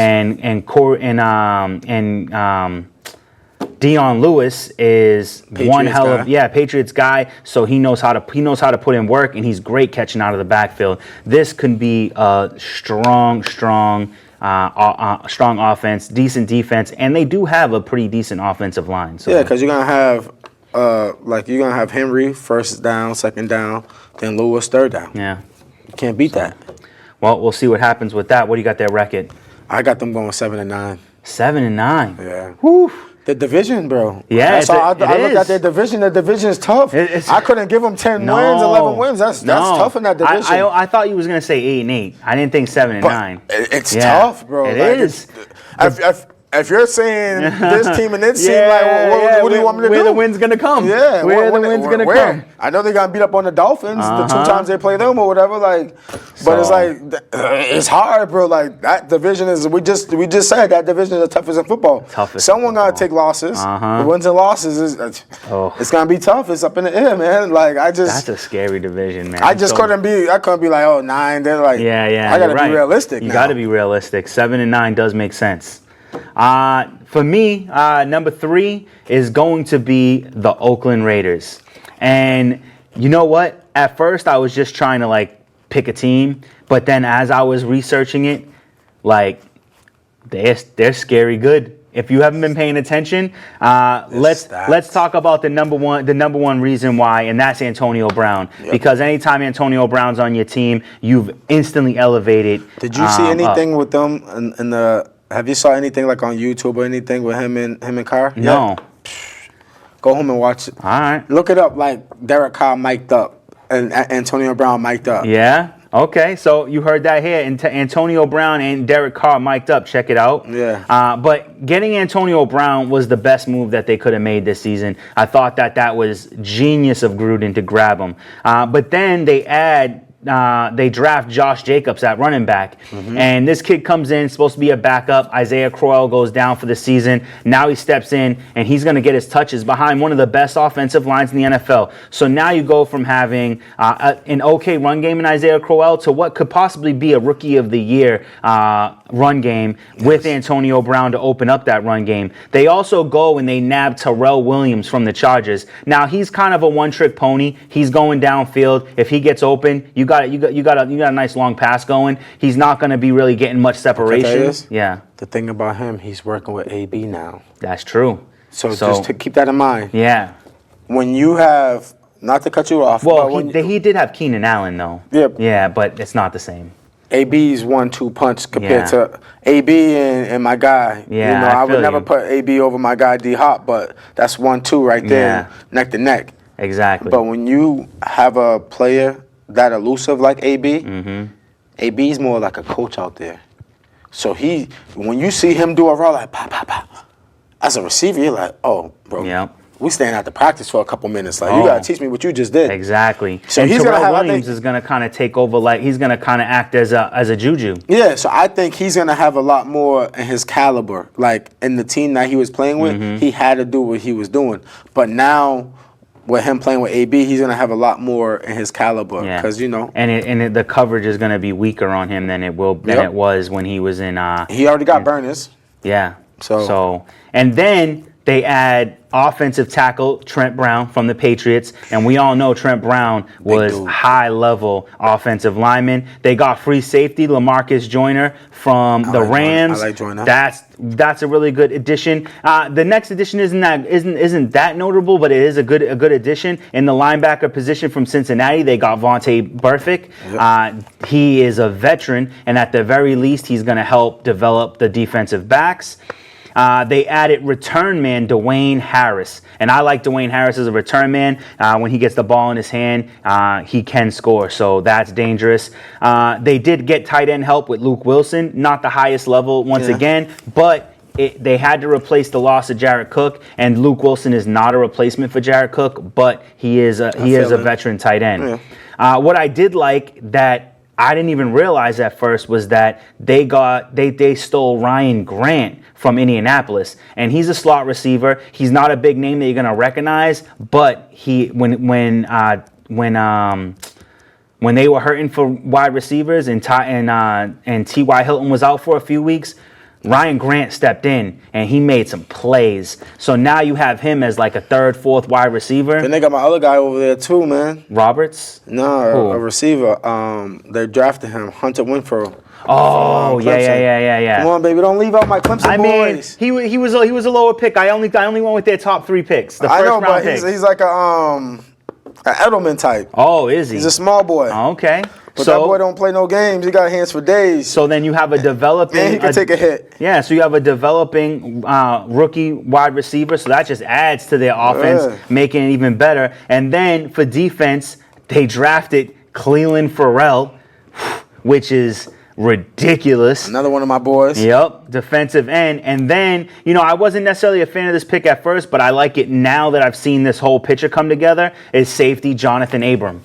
Speaker 1: Dion Lewis is
Speaker 2: Patriots
Speaker 1: one hell of
Speaker 2: guy.
Speaker 1: Patriots guy, so he knows how to put in work, and he's great catching out of the backfield. This could be a strong offense, decent defense, and they do have a pretty decent offensive line. So.
Speaker 2: Yeah, because you're gonna have Henry first down, second down, then Lewis third down.
Speaker 1: Yeah,
Speaker 2: you can't beat that.
Speaker 1: Well, we'll see what happens with that. What do you got there, record?
Speaker 2: I got them going 7-9.
Speaker 1: 7-9.
Speaker 2: Yeah.
Speaker 1: Whew.
Speaker 2: The division, bro.
Speaker 1: Yeah,
Speaker 2: I looked at their division. The division is tough. I couldn't give them 10 wins, 11 wins. That's tough in that division.
Speaker 1: I thought you was gonna say 8-8. I didn't think 7-9.
Speaker 2: It's tough, bro.
Speaker 1: It is.
Speaker 2: If you're saying this team and this team, like, what do you want me to do?
Speaker 1: Where the win's gonna come?
Speaker 2: Yeah,
Speaker 1: where the win's gonna come?
Speaker 2: I know they're gonna beat up on the Dolphins the 2 times they play them or whatever. Like, but it's like it's hard, bro. Like that division is. We just said that division is the toughest in football. Someone gotta take losses. The wins and losses it's gonna be tough. It's up in the air, man. Like that's
Speaker 1: a scary division, man.
Speaker 2: I couldn't be like 9. They're like I gotta be realistic.
Speaker 1: You gotta be realistic. 7-9 does make sense. For me, number 3 is going to be the Oakland Raiders. And you know what? At first, I was just trying to, like, pick a team. But then as I was researching it, like, they're scary good. If you haven't been paying attention, let's talk about the number one reason why, and that's Antonio Brown. Yep. Because anytime Antonio Brown's on your team, you've instantly elevated.
Speaker 2: Did you see anything with them in the... Have you saw anything like on YouTube or anything with him and Carr?
Speaker 1: No.
Speaker 2: Yeah. Go home and watch it.
Speaker 1: All right.
Speaker 2: Look it up, like Derek Carr mic'd up and Antonio Brown mic'd up.
Speaker 1: Yeah. Okay. So you heard that here. Antonio Brown and Derek Carr mic'd up. Check it out.
Speaker 2: Yeah.
Speaker 1: But getting Antonio Brown was the best move that they could have made this season. I thought that was genius of Gruden to grab him. But then they draft Josh Jacobs at running back. And this kid comes in, supposed to be a backup. Isaiah Crowell goes down for the season. Now he steps in, and he's going to get his touches behind one of the best offensive lines in the NFL. So now you go from having an okay run game in Isaiah Crowell to what could possibly be a Rookie of the Year run game with Antonio Brown to open up that run game. They also go and they nab Terrell Williams from the Chargers. Now, he's kind of a one-trick pony. He's going downfield. If he gets open, you got a nice long pass going. He's not going to be really getting much separation. Yeah.
Speaker 2: The thing about him, he's working with AB now.
Speaker 1: That's true.
Speaker 2: So just to keep that in mind.
Speaker 1: Yeah.
Speaker 2: When you have not to cut you off.
Speaker 1: Well,
Speaker 2: but
Speaker 1: he did have Keenan Allen though.
Speaker 2: Yeah.
Speaker 1: Yeah, but it's not the same.
Speaker 2: AB's 1-2 punch compared
Speaker 1: Yeah.
Speaker 2: to AB and my guy.
Speaker 1: Yeah,
Speaker 2: You know,
Speaker 1: I
Speaker 2: I would
Speaker 1: feel
Speaker 2: never
Speaker 1: you.
Speaker 2: put AB over my guy D Hop, but that's 1-2 right there,
Speaker 1: Yeah.
Speaker 2: neck to neck.
Speaker 1: Exactly.
Speaker 2: But when you have a player that elusive like AB,
Speaker 1: Mm-hmm.
Speaker 2: AB's more like a coach out there. So when you see him do a route like pa pa pa, as a receiver, you're like, oh, bro,
Speaker 1: Yep.
Speaker 2: we staying out the practice for a couple minutes. Like, you
Speaker 1: Oh.
Speaker 2: gotta teach me what you just did.
Speaker 1: Exactly.
Speaker 2: So
Speaker 1: and
Speaker 2: he's
Speaker 1: Terrell
Speaker 2: gonna have, I
Speaker 1: Williams
Speaker 2: think-
Speaker 1: is gonna kind of take over. Like he's gonna kind of act as a juju.
Speaker 2: Yeah, so I think he's gonna have a lot more in his caliber. Like in the team that he was playing with,
Speaker 1: Mm-hmm.
Speaker 2: he had to do what he was doing. But now, with him playing with AB, he's gonna have a lot more in his caliber.
Speaker 1: Yeah.
Speaker 2: Because
Speaker 1: And the coverage is gonna be weaker on him than it
Speaker 2: Yep.
Speaker 1: was when he was in.
Speaker 2: he already got burners.
Speaker 1: Yeah.
Speaker 2: So
Speaker 1: And then they add offensive tackle Trent Brown from the Patriots, and we all know Trent Brown was
Speaker 2: dude.
Speaker 1: high-level offensive lineman. They got free safety LaMarcus Joyner from the
Speaker 2: like Joyner.
Speaker 1: Rams.
Speaker 2: I like Joyner.
Speaker 1: That's a really good addition. The next addition isn't that notable, but it is a good addition in the linebacker position from Cincinnati. They got Vontae Burfict. He is a veteran, and at the very least, he's going to help develop the defensive backs. They added return man Dwayne Harris, and I like Dwayne Harris as a return man. When he gets the ball in his hand, he can score, so that's dangerous. They did get tight end help with Luke Wilson, not the highest level once again, but they had to replace the loss of Jared Cook, and Luke Wilson is not a replacement for Jared Cook, but he is a veteran tight end.
Speaker 2: Yeah.
Speaker 1: What I did like that I didn't even realize at first was that they stole Ryan Grant from Indianapolis, and he's a slot receiver. He's not a big name that you're gonna recognize, but when they were hurting for wide receivers and T.Y. Hilton was out for a few weeks, Ryan Grant stepped in and he made some plays. So now you have him as like a third, fourth wide receiver.
Speaker 2: Then they got my other guy over there too, man.
Speaker 1: Roberts?
Speaker 2: No, a receiver. They drafted him, Hunter Winfrey.
Speaker 1: Oh,
Speaker 2: Clemson.
Speaker 1: yeah.
Speaker 2: Come on, baby, don't leave out my Clemson
Speaker 1: I mean,
Speaker 2: boys.
Speaker 1: he was a lower pick. I only went with their top 3 picks. The first
Speaker 2: I know,
Speaker 1: round
Speaker 2: but
Speaker 1: picks.
Speaker 2: he's like an Edelman type.
Speaker 1: Oh, is he?
Speaker 2: He's a small boy.
Speaker 1: Okay.
Speaker 2: But that boy don't play no games. He got hands for days.
Speaker 1: So then you have a developing.
Speaker 2: And he can take a hit.
Speaker 1: Yeah, so you have a developing rookie wide receiver. So that just adds to their offense, making it even better. And then for defense, they drafted Cleveland Farrell, which is ridiculous.
Speaker 2: Another one of my boys.
Speaker 1: Yep, defensive end. And then, I wasn't necessarily a fan of this pick at first, but I like it now that I've seen this whole picture come together, is safety Jonathan Abram.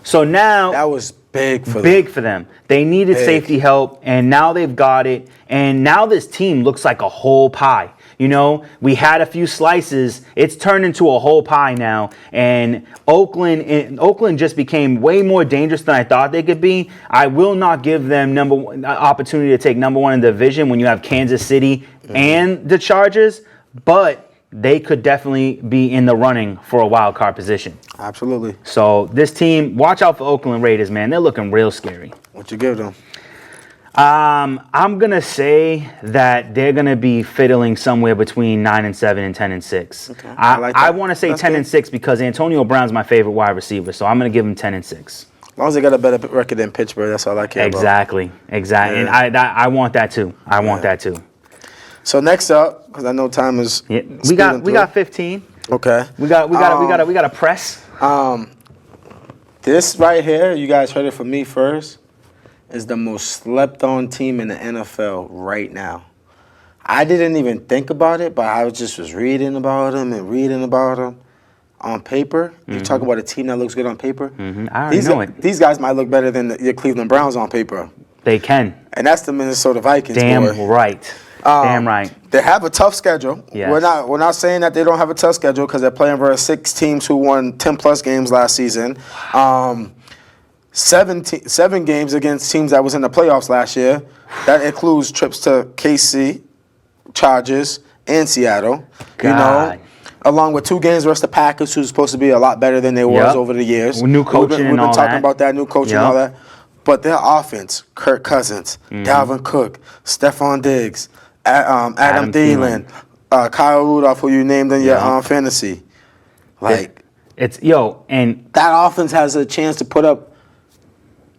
Speaker 1: So now...
Speaker 2: That was big for them.
Speaker 1: Big for them. They needed safety help, and now they've got it. And now this team looks like a whole pie. We had a few slices. It's turned into a whole pie now. And Oakland just became way more dangerous than I thought they could be. I will not give them opportunity to take number 1 in the division when you have Kansas City and the Chargers, but they could definitely be in the running for a wild card position.
Speaker 2: Absolutely.
Speaker 1: So this team, watch out for Oakland Raiders, man. They're looking real scary.
Speaker 2: What you give them?
Speaker 1: I'm going to say that they're going to be fiddling somewhere between 9-7 and 10-6.
Speaker 2: Okay. I
Speaker 1: I want to say
Speaker 2: That's
Speaker 1: 10-6 because Antonio Brown's my favorite wide receiver, so I'm going to give him 10-6.
Speaker 2: As long as they got a better record than Pittsburgh, that's all I care about.
Speaker 1: Exactly.
Speaker 2: Yeah.
Speaker 1: And I want that too. I want that too.
Speaker 2: So next up, because I know time is
Speaker 1: We got 15.
Speaker 2: Okay.
Speaker 1: We got a press.
Speaker 2: This right here, you guys heard it from me first, is the most slept on team in the NFL right now. I didn't even think about it, but I was reading about them on paper. You talk about a team that looks good on paper.
Speaker 1: I already know it.
Speaker 2: These guys might look better than your Cleveland Browns on paper.
Speaker 1: They can.
Speaker 2: And that's the Minnesota Vikings.
Speaker 1: Damn
Speaker 2: boy.
Speaker 1: right. Damn right.
Speaker 2: They have a tough schedule.
Speaker 1: Yes.
Speaker 2: We're not saying that they don't have a tough schedule because they're playing versus 6 teams who won 10+ games last season. 7 games against teams that was in the playoffs last year. That includes trips to KC, Chargers, and Seattle.
Speaker 1: God.
Speaker 2: Along with 2 games versus the Packers, who's supposed to be a lot better than they was over the years.
Speaker 1: New coaching
Speaker 2: We've been talking about that, new coaching and all
Speaker 1: Yep.
Speaker 2: that. But their offense, Kirk Cousins, Dalvin Cook, Stephon Diggs, Adam Thielen, Kyle Rudolph, who you named in your fantasy.
Speaker 1: And
Speaker 2: that offense has a chance to put up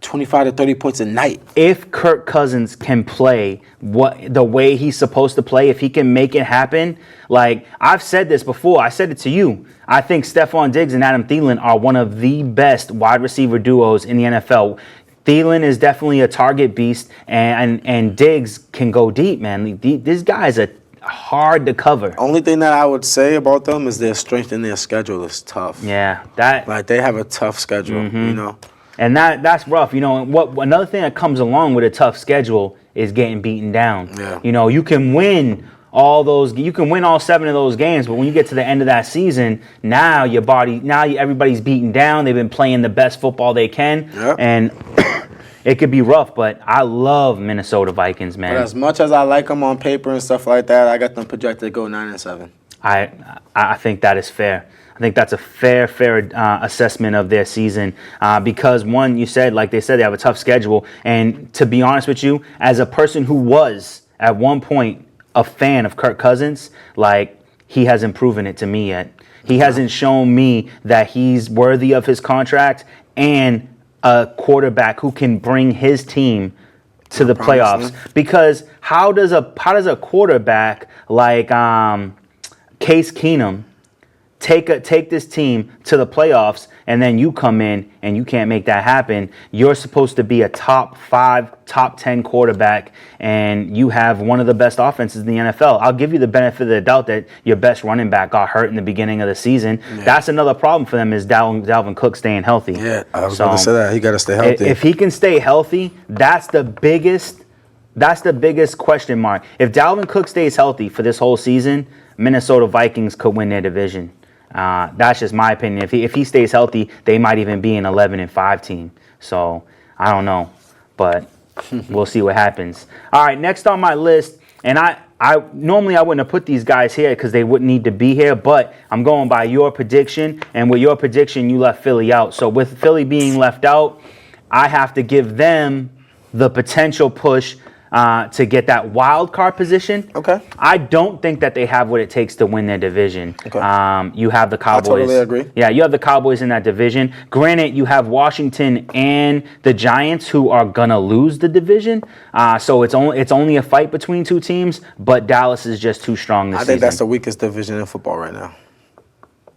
Speaker 2: 25 to 30 points a night.
Speaker 1: if Kirk Cousins can play the way he's supposed to play, if he can make it happen, like I've said this before, I said it to you. I think Stephon Diggs and Adam Thielen are one of the best wide receiver duos in the NFL. Thielen is definitely a target beast, and Diggs can go deep, man. These guys are hard to cover.
Speaker 2: Only thing that I would say about them is their strength in their schedule is tough.
Speaker 1: Yeah,
Speaker 2: Like they have a tough schedule, you know.
Speaker 1: And that's rough. You know, and another thing that comes along with a tough schedule is getting beaten down.
Speaker 2: Yeah.
Speaker 1: You know, you can win all 7 of those games, but when you get to the end of that season, now everybody's beaten down. They've been playing the best football they can, and it could be rough. But I love Minnesota Vikings, man.
Speaker 2: But as much as I like them on paper and stuff like that, I got them projected to go 9-7.
Speaker 1: I think that is fair. I think that's a fair assessment of their season because, one, you said, like they said, they have a tough schedule. And to be honest with you, as a person who was at one point a fan of Kirk Cousins, like he hasn't proven it to me yet. He hasn't shown me that he's worthy of his contract and a quarterback who can bring his team to the playoffs. Because how does a quarterback like Case Keenum take this team to the playoffs, and then you come in and you can't make that happen? You're supposed to be a top 5, top 10 quarterback, and you have one of the best offenses in the NFL. I'll give you the benefit of the doubt that your best running back got hurt in the beginning of the season. Yeah. That's another problem for them is Dalvin Cook staying healthy.
Speaker 2: Yeah, I was going to say that. He got to stay healthy.
Speaker 1: If he can stay healthy, that's the biggest question mark. If Dalvin Cook stays healthy for this whole season, Minnesota Vikings could win their division. That's just my opinion. If he stays healthy, they might even be an 11-5 team. So I don't know, but we'll see what happens. All right, next on my list, and I normally I wouldn't have put these guys here because they wouldn't need to be here, but I'm going by your prediction, and with your prediction, you left Philly out. So with Philly being left out, I have to give them the potential push to get that wild card position.
Speaker 2: Okay.
Speaker 1: I don't think that they have what it takes to win their division.
Speaker 2: Okay.
Speaker 1: You have the Cowboys.
Speaker 2: I totally agree.
Speaker 1: Yeah, you have the Cowboys in that division. Granted, you have Washington and the Giants who are gonna lose the division. So it's only a fight between two teams, but Dallas is just too strong this season.
Speaker 2: I think that's the weakest division in football right now.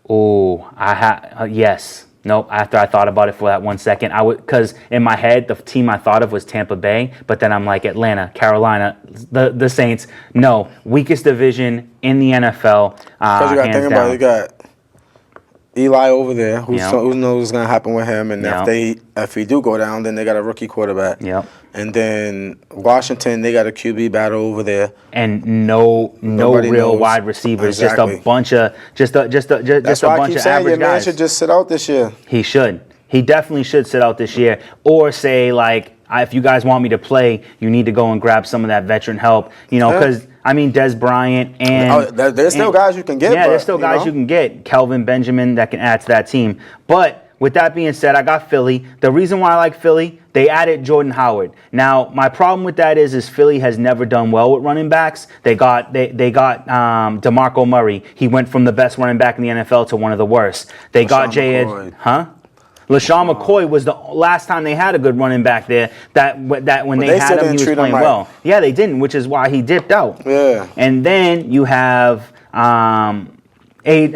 Speaker 1: Oh, yes. Nope. After I thought about it for that 1 second, because in my head the team I thought of was Tampa Bay, but then I'm like Atlanta, Carolina, the Saints. No, weakest division in the NFL.
Speaker 2: Because you got to think about it, you got Eli over there, who knows what's going to happen with him, and if he do go down, then they got a rookie quarterback.
Speaker 1: Yep.
Speaker 2: And then Washington, they got a QB battle over there,
Speaker 1: and no real wide receivers,
Speaker 2: exactly.
Speaker 1: Just a bunch of
Speaker 2: That's why I keep saying
Speaker 1: average
Speaker 2: your man
Speaker 1: guys.
Speaker 2: should just sit out this year.
Speaker 1: He should. He definitely should sit out this year, or say like, if you guys want me to play, you need to go and grab some of that veteran help. You know, because I mean, Des Bryant and
Speaker 2: there's still guys you can get.
Speaker 1: Yeah, there's still guys you can get. Kelvin Benjamin that can add to that team. But with that being said, I got Philly. The reason why I like Philly, they added Jordan Howard. Now, my problem with that is Philly has never done well with running backs. They got DeMarco Murray. He went from the best running back in the NFL to one of the worst. They got LaShawn McCoy was the last time they had a good running back there. That when they had him, he was playing well. Yeah, they didn't, which is why he dipped out.
Speaker 2: Yeah.
Speaker 1: And then you have Jay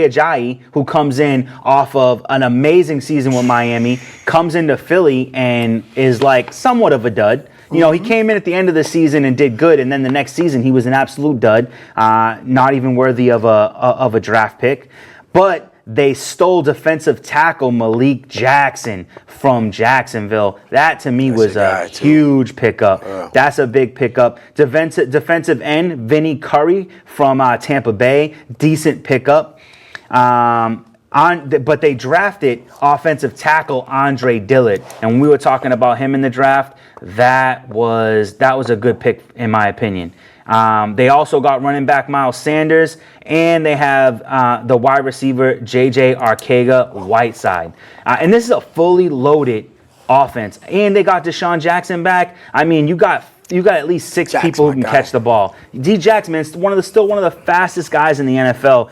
Speaker 1: Ajayi, who comes in off of an amazing season with Miami, comes into Philly and is like somewhat of a dud. You know, he came in at the end of the season and did good, and then the next season he was an absolute dud, not even worthy of a draft pick. But they stole defensive tackle Malik Jackson from Jacksonville. That, to me, was a huge pickup. That's a big pickup. Defensive end Vinny Curry from Tampa Bay. Decent pickup. But they drafted offensive tackle Andre Dillard. And when we were talking about him in the draft, that was a good pick, in my opinion. They also got running back Miles Sanders, and they have the wide receiver J.J. Arcega-Whiteside. And this is a fully loaded offense. And they got Deshaun Jackson back. I mean, you got you got at least six
Speaker 2: Jack's
Speaker 1: people who
Speaker 2: my
Speaker 1: can
Speaker 2: guy.
Speaker 1: catch the ball. D. Jackson, man, is still one of the fastest guys in the NFL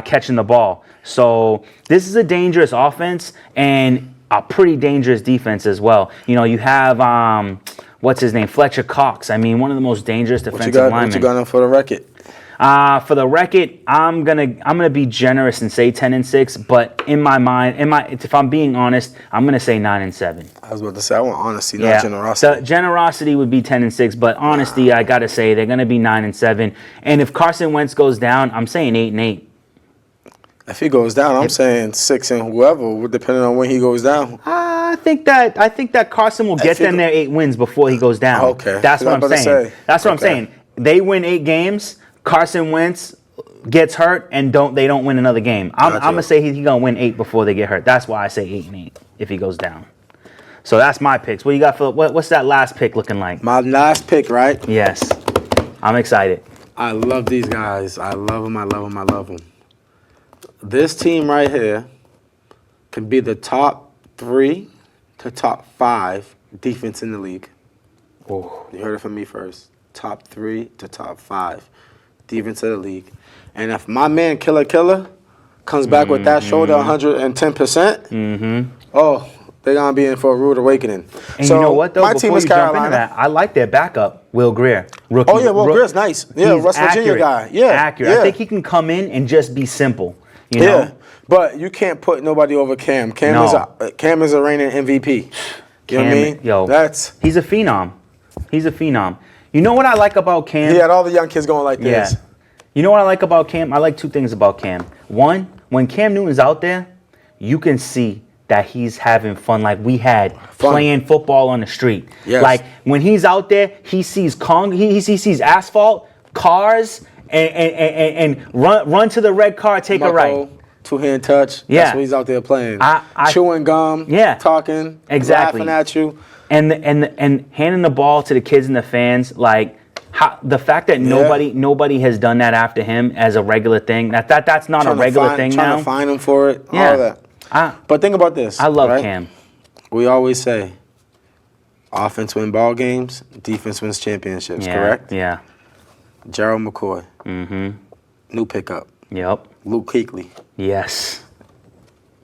Speaker 1: catching the ball. So this is a dangerous offense and a pretty dangerous defense as well. You know, you have what's his name, Fletcher Cox. I mean, one of the most dangerous defensive linemen.
Speaker 2: What you got on for the record?
Speaker 1: For the record, I'm gonna be generous and say 10-6, but in my mind, if I'm being honest, I'm gonna say 9-7.
Speaker 2: I was about to say I want honesty, not generosity.
Speaker 1: The generosity would be 10-6, but honesty, I gotta say they're gonna be 9-7. And if Carson Wentz goes down, I'm saying 8-8.
Speaker 2: If he goes down, I'm saying 6 and whoever, depending on when he goes down.
Speaker 1: I think that Carson will get them their 8 wins before he goes down.
Speaker 2: Okay,
Speaker 1: That's what I'm saying. That's what I'm saying. They win 8 games. Carson Wentz gets hurt and they don't win another game. I'm gonna say he's gonna win 8 before they get hurt. That's why I say 8-8 if he goes down. So that's my picks. What you got for what's that last pick looking like?
Speaker 2: My last pick, right?
Speaker 1: Yes, I'm excited.
Speaker 2: I love these guys. I love them. I love them. I love them. This team right here can be the top 3 to top 5 defense in the league.
Speaker 1: Oh,
Speaker 2: You heard it from me first. Top 3 to top 5 defense of the league. And if my man Killer comes back with that shoulder 110%, oh, they're going to be in for a rude awakening.
Speaker 1: and
Speaker 2: so
Speaker 1: you know what though?
Speaker 2: My
Speaker 1: Before
Speaker 2: team is
Speaker 1: you jump into
Speaker 2: Carolina.
Speaker 1: that, I like their backup, Will Greer. Rookie.
Speaker 2: Oh, yeah, Will Greer's nice. Yeah,
Speaker 1: He's
Speaker 2: West Virginia
Speaker 1: accurate,
Speaker 2: guy. Yeah,
Speaker 1: accurate.
Speaker 2: yeah.
Speaker 1: I think he can come in and just be simple. You know?
Speaker 2: Yeah, but you can't put nobody over Cam. Cam is a reigning MVP. You know what I mean?
Speaker 1: Yo, he's a phenom. He's a phenom. You know what I like about Cam?
Speaker 2: He had all the young kids going like this.
Speaker 1: Yeah. You know what I like about Cam? I like 2 things about Cam. One, when Cam Newton's out there, you can see that he's having fun like we had playing football on the street.
Speaker 2: Yes.
Speaker 1: Like when he's out there, he sees he sees asphalt, cars, and run to the red car, take a right.
Speaker 2: 2-hand touch.
Speaker 1: Yeah.
Speaker 2: That's what he's out there playing.
Speaker 1: I
Speaker 2: Chewing gum.
Speaker 1: Yeah.
Speaker 2: Talking.
Speaker 1: Exactly.
Speaker 2: Laughing at you.
Speaker 1: And handing the ball to the kids and the fans, like the fact that nobody has done that after him as a regular thing. That's not a regular thing now.
Speaker 2: Trying to find him for it.
Speaker 1: Yeah.
Speaker 2: All that. But think about this.
Speaker 1: I love
Speaker 2: right?
Speaker 1: Cam.
Speaker 2: We always say, offense wins ball games, defense wins championships.
Speaker 1: Yeah,
Speaker 2: Correct?
Speaker 1: Yeah.
Speaker 2: Gerald McCoy. New pickup.
Speaker 1: Yep.
Speaker 2: Luke Kuechly.
Speaker 1: Yes.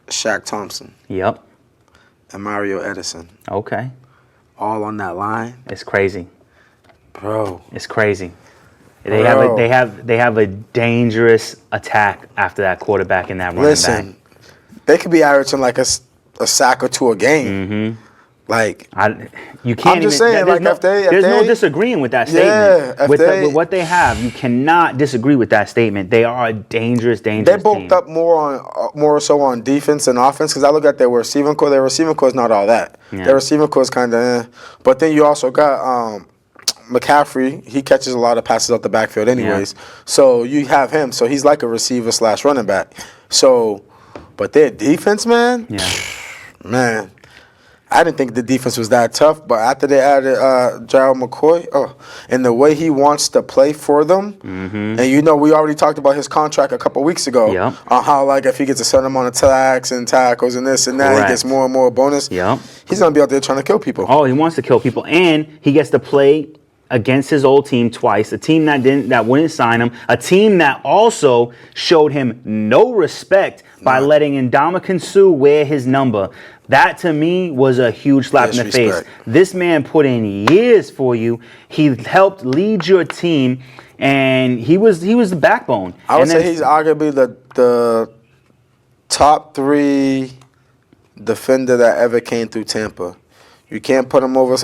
Speaker 2: Shaq Thompson.
Speaker 1: Yep.
Speaker 2: And Mario Edison.
Speaker 1: Okay.
Speaker 2: All on that line.
Speaker 1: It's crazy.
Speaker 2: Bro.
Speaker 1: It's crazy. They have a dangerous attack after that quarterback and that running back.
Speaker 2: They could be averaging like a sack or 2 a game. Like
Speaker 1: you can't.
Speaker 2: I'm just saying, like
Speaker 1: there's no disagreeing with that statement.
Speaker 2: Yeah,
Speaker 1: with what they have, you cannot disagree with that statement. They are a dangerous
Speaker 2: They bulked
Speaker 1: team.
Speaker 2: up more so on defense and offense because I look at their receiving core. Their receiving core is not all that.
Speaker 1: Yeah.
Speaker 2: Their receiving core is kind of, but then you also got McCaffrey. He catches a lot of passes out the backfield, anyways.
Speaker 1: Yeah.
Speaker 2: So you have him. So he's like a receiver / running back. So, but their defense, man, man. I didn't think the defense was that tough, but after they added Gerald McCoy, and the way he wants to play for them, and we already talked about his contract a couple weeks ago, on how like if he gets a certain amount of tax and tackles and this and that, he gets more and more bonus. He's gonna be out there trying to kill people.
Speaker 1: Oh, he wants to kill people, and he gets to play against his old team twice, a team that wouldn't sign him, a team that also showed him no respect by letting Ndamukong Suh wear his number. That to me was a huge slap in the face. This man put in years for you. He helped lead your team, and he was the backbone.
Speaker 2: I would say he's arguably the top 3 defender that ever came through Tampa. You can't put him over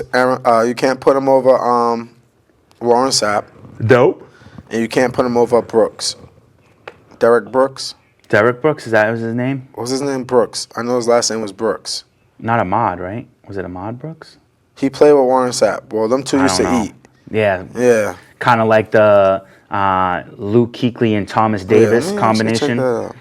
Speaker 2: Warren Sapp.
Speaker 1: Dope.
Speaker 2: And you can't put him over Brooks. Derek Brooks.
Speaker 1: Derek Brooks, is that his name?
Speaker 2: What was his name? Brooks. I know his last name was Brooks.
Speaker 1: Not Ahmad, right? Was it Ahmad Brooks?
Speaker 2: He played with Warren Sapp. Well, them two used to eat.
Speaker 1: Yeah.
Speaker 2: Yeah.
Speaker 1: Kind of like the Luke Kuechly and Thomas Davis combination. All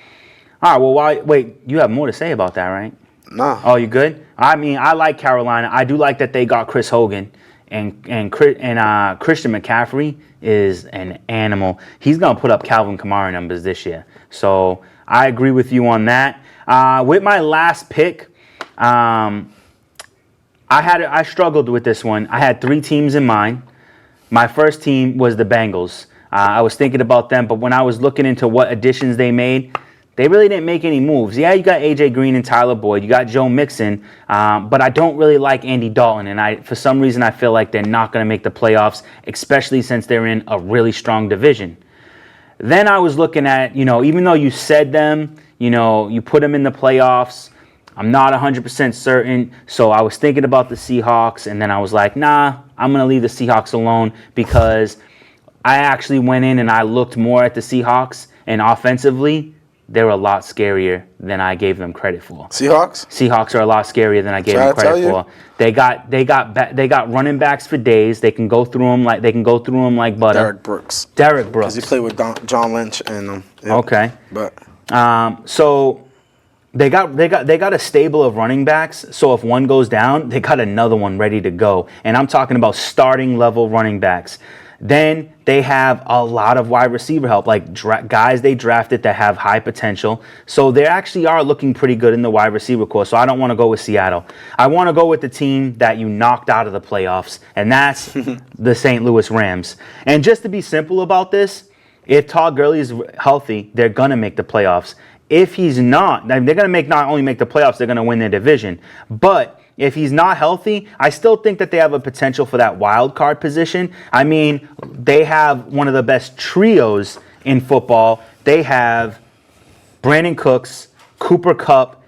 Speaker 1: right, well, wait, you have more to say about that, right?
Speaker 2: Nah.
Speaker 1: Oh, you good? I mean, I like Carolina. I do like that they got Chris Hogan. And Christian McCaffrey is an animal. He's going to put up Calvin Kamara numbers this year. So I agree with you on that. With my last pick, I struggled with this one. I had 3 teams in mind. My first team was the Bengals. I was thinking about them, but when I was looking into what additions they made, they really didn't make any moves. Yeah, you got A.J. Green and Tyler Boyd. You got Joe Mixon, but I don't really like Andy Dalton, and for some reason I feel like they're not going to make the playoffs, especially since they're in a really strong division. Then I was looking at, even though you said them, you put them in the playoffs, I'm not 100% certain, so I was thinking about the Seahawks, and then I was like, nah, I'm going to leave the Seahawks alone because I actually went in and I looked more at the Seahawks, and offensively, they were a lot scarier than I gave them credit for.
Speaker 2: Seahawks
Speaker 1: are a lot scarier than I gave them credit for. They got running backs for days. They can go through them like butter.
Speaker 2: Derek Brooks. Because he played with John Lynch and
Speaker 1: yeah. Okay.
Speaker 2: But
Speaker 1: so they got a stable of running backs. So if one goes down, they got another one ready to go. And I'm talking about starting level running backs. Then they have a lot of wide receiver help, like guys they drafted that have high potential. So they actually are looking pretty good in the wide receiver core. So I don't want to go with Seattle. I want to go with the team that you knocked out of the playoffs, and that's the St. Louis Rams. And just to be simple about this, if Todd Gurley is healthy, they're going to make the playoffs. If he's not, they're going to not only make the playoffs, they're going to win their division. But if he's not healthy, I still think that they have a potential for that wild card position. I mean, they have one of the best trios in football. They have Brandon Cooks, Cooper Kupp,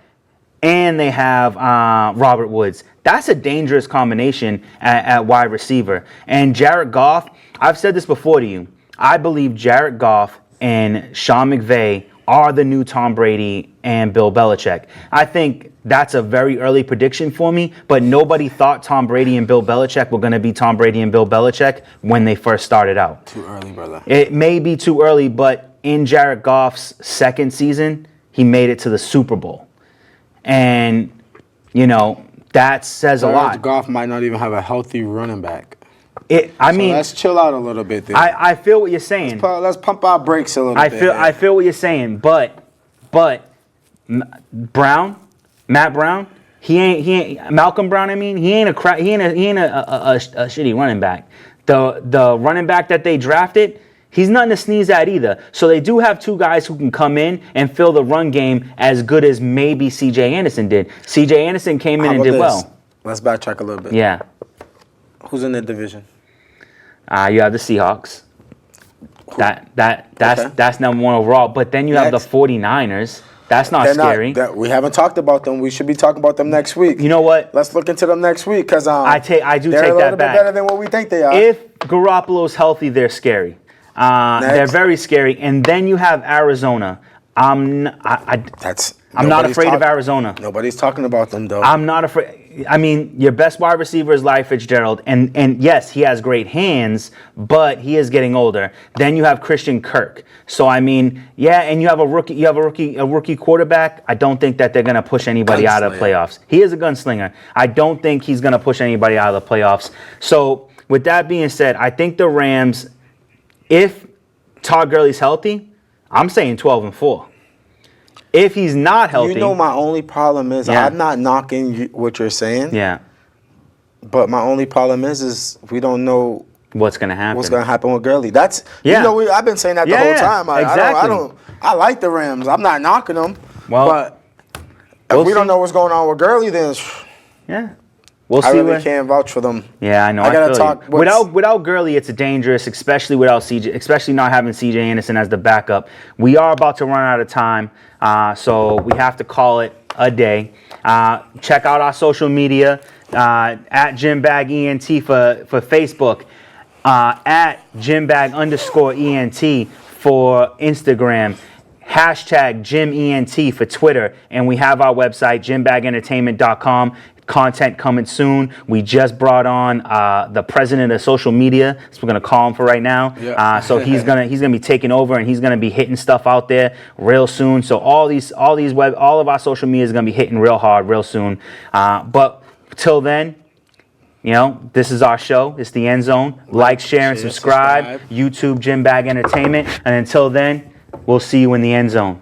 Speaker 1: and they have Robert Woods. That's a dangerous combination at wide receiver. And Jared Goff, I've said this before to you. I believe Jared Goff and Sean McVay are the new Tom Brady and Bill Belichick. I think that's a very early prediction for me, but nobody thought Tom Brady and Bill Belichick were going to be Tom Brady and Bill Belichick when they first started out.
Speaker 2: Too early, brother.
Speaker 1: It may be too early, but in Jared Goff's second season, he made it to the Super Bowl. And, that says a lot.
Speaker 2: Goff might not even have a healthy running back.
Speaker 1: Let's
Speaker 2: chill out a little bit there.
Speaker 1: I feel what you're saying.
Speaker 2: Let's pump our brakes a little bit.
Speaker 1: I feel what you're saying, but Matt Brown, Malcolm Brown. I mean, he ain't a shitty running back. The running back that they drafted, he's nothing to sneeze at either. So they do have two guys who can come in and fill the run game as good as maybe C.J. Anderson did. C.J. Anderson came in and did well.
Speaker 2: Let's backtrack a little bit.
Speaker 1: Yeah.
Speaker 2: Who's in the division?
Speaker 1: You have the Seahawks. That's number one overall. But then you have the 49ers. That's not scary.
Speaker 2: We haven't talked about them. We should be talking about them next week.
Speaker 1: You know what?
Speaker 2: Let's look into them next week because
Speaker 1: I do take that back.
Speaker 2: They're a little bit better than what we think they are.
Speaker 1: If Garoppolo's healthy, they're scary. They're very scary. And then you have Arizona. I'm not afraid of Arizona.
Speaker 2: Nobody's talking about them, though.
Speaker 1: I'm not afraid. I mean, your best wide receiver is Larry Fitzgerald, and yes, he has great hands, but he is getting older. Then you have Christian Kirk. So I mean, yeah, and you have a rookie quarterback. I don't think that they're going to push anybody out of the playoffs. He is a gunslinger. I don't think he's going to push anybody out of the playoffs. So with that being said, I think the Rams, if Todd Gurley's healthy, I'm saying 12-4. If he's not healthy,
Speaker 2: my only problem is I'm not knocking what you're saying.
Speaker 1: Yeah.
Speaker 2: But my only problem is we don't know
Speaker 1: what's going to happen.
Speaker 2: What's going to happen with Gurley? That's I've been saying that the whole time.
Speaker 1: Exactly.
Speaker 2: I like the Rams. I'm not knocking them.
Speaker 1: Well,
Speaker 2: but if we don't know what's going on with Gurley, then
Speaker 1: we'll see.
Speaker 2: I really can't vouch for them.
Speaker 1: Yeah, I know.
Speaker 2: I gotta talk.
Speaker 1: Without Gurley, it's dangerous, especially without CJ, especially not having CJ Anderson as the backup. We are about to run out of time, so we have to call it a day. Check out our social media at GymBagENT for Facebook, at GymBag_ENT for Instagram. Hashtag GymENT for Twitter, and we have our website, GymBagEntertainment.com. Content coming soon. We just brought on the president of social media. So we're gonna call him for right now.
Speaker 2: Yeah.
Speaker 1: So he's gonna be taking over, and he's gonna be hitting stuff out there real soon. So all of our social media is gonna be hitting real hard real soon. But till then, this is our show. It's the Endzone. Like, share, and subscribe. YouTube Gym Bag Entertainment. And until then, we'll see you in the end zone.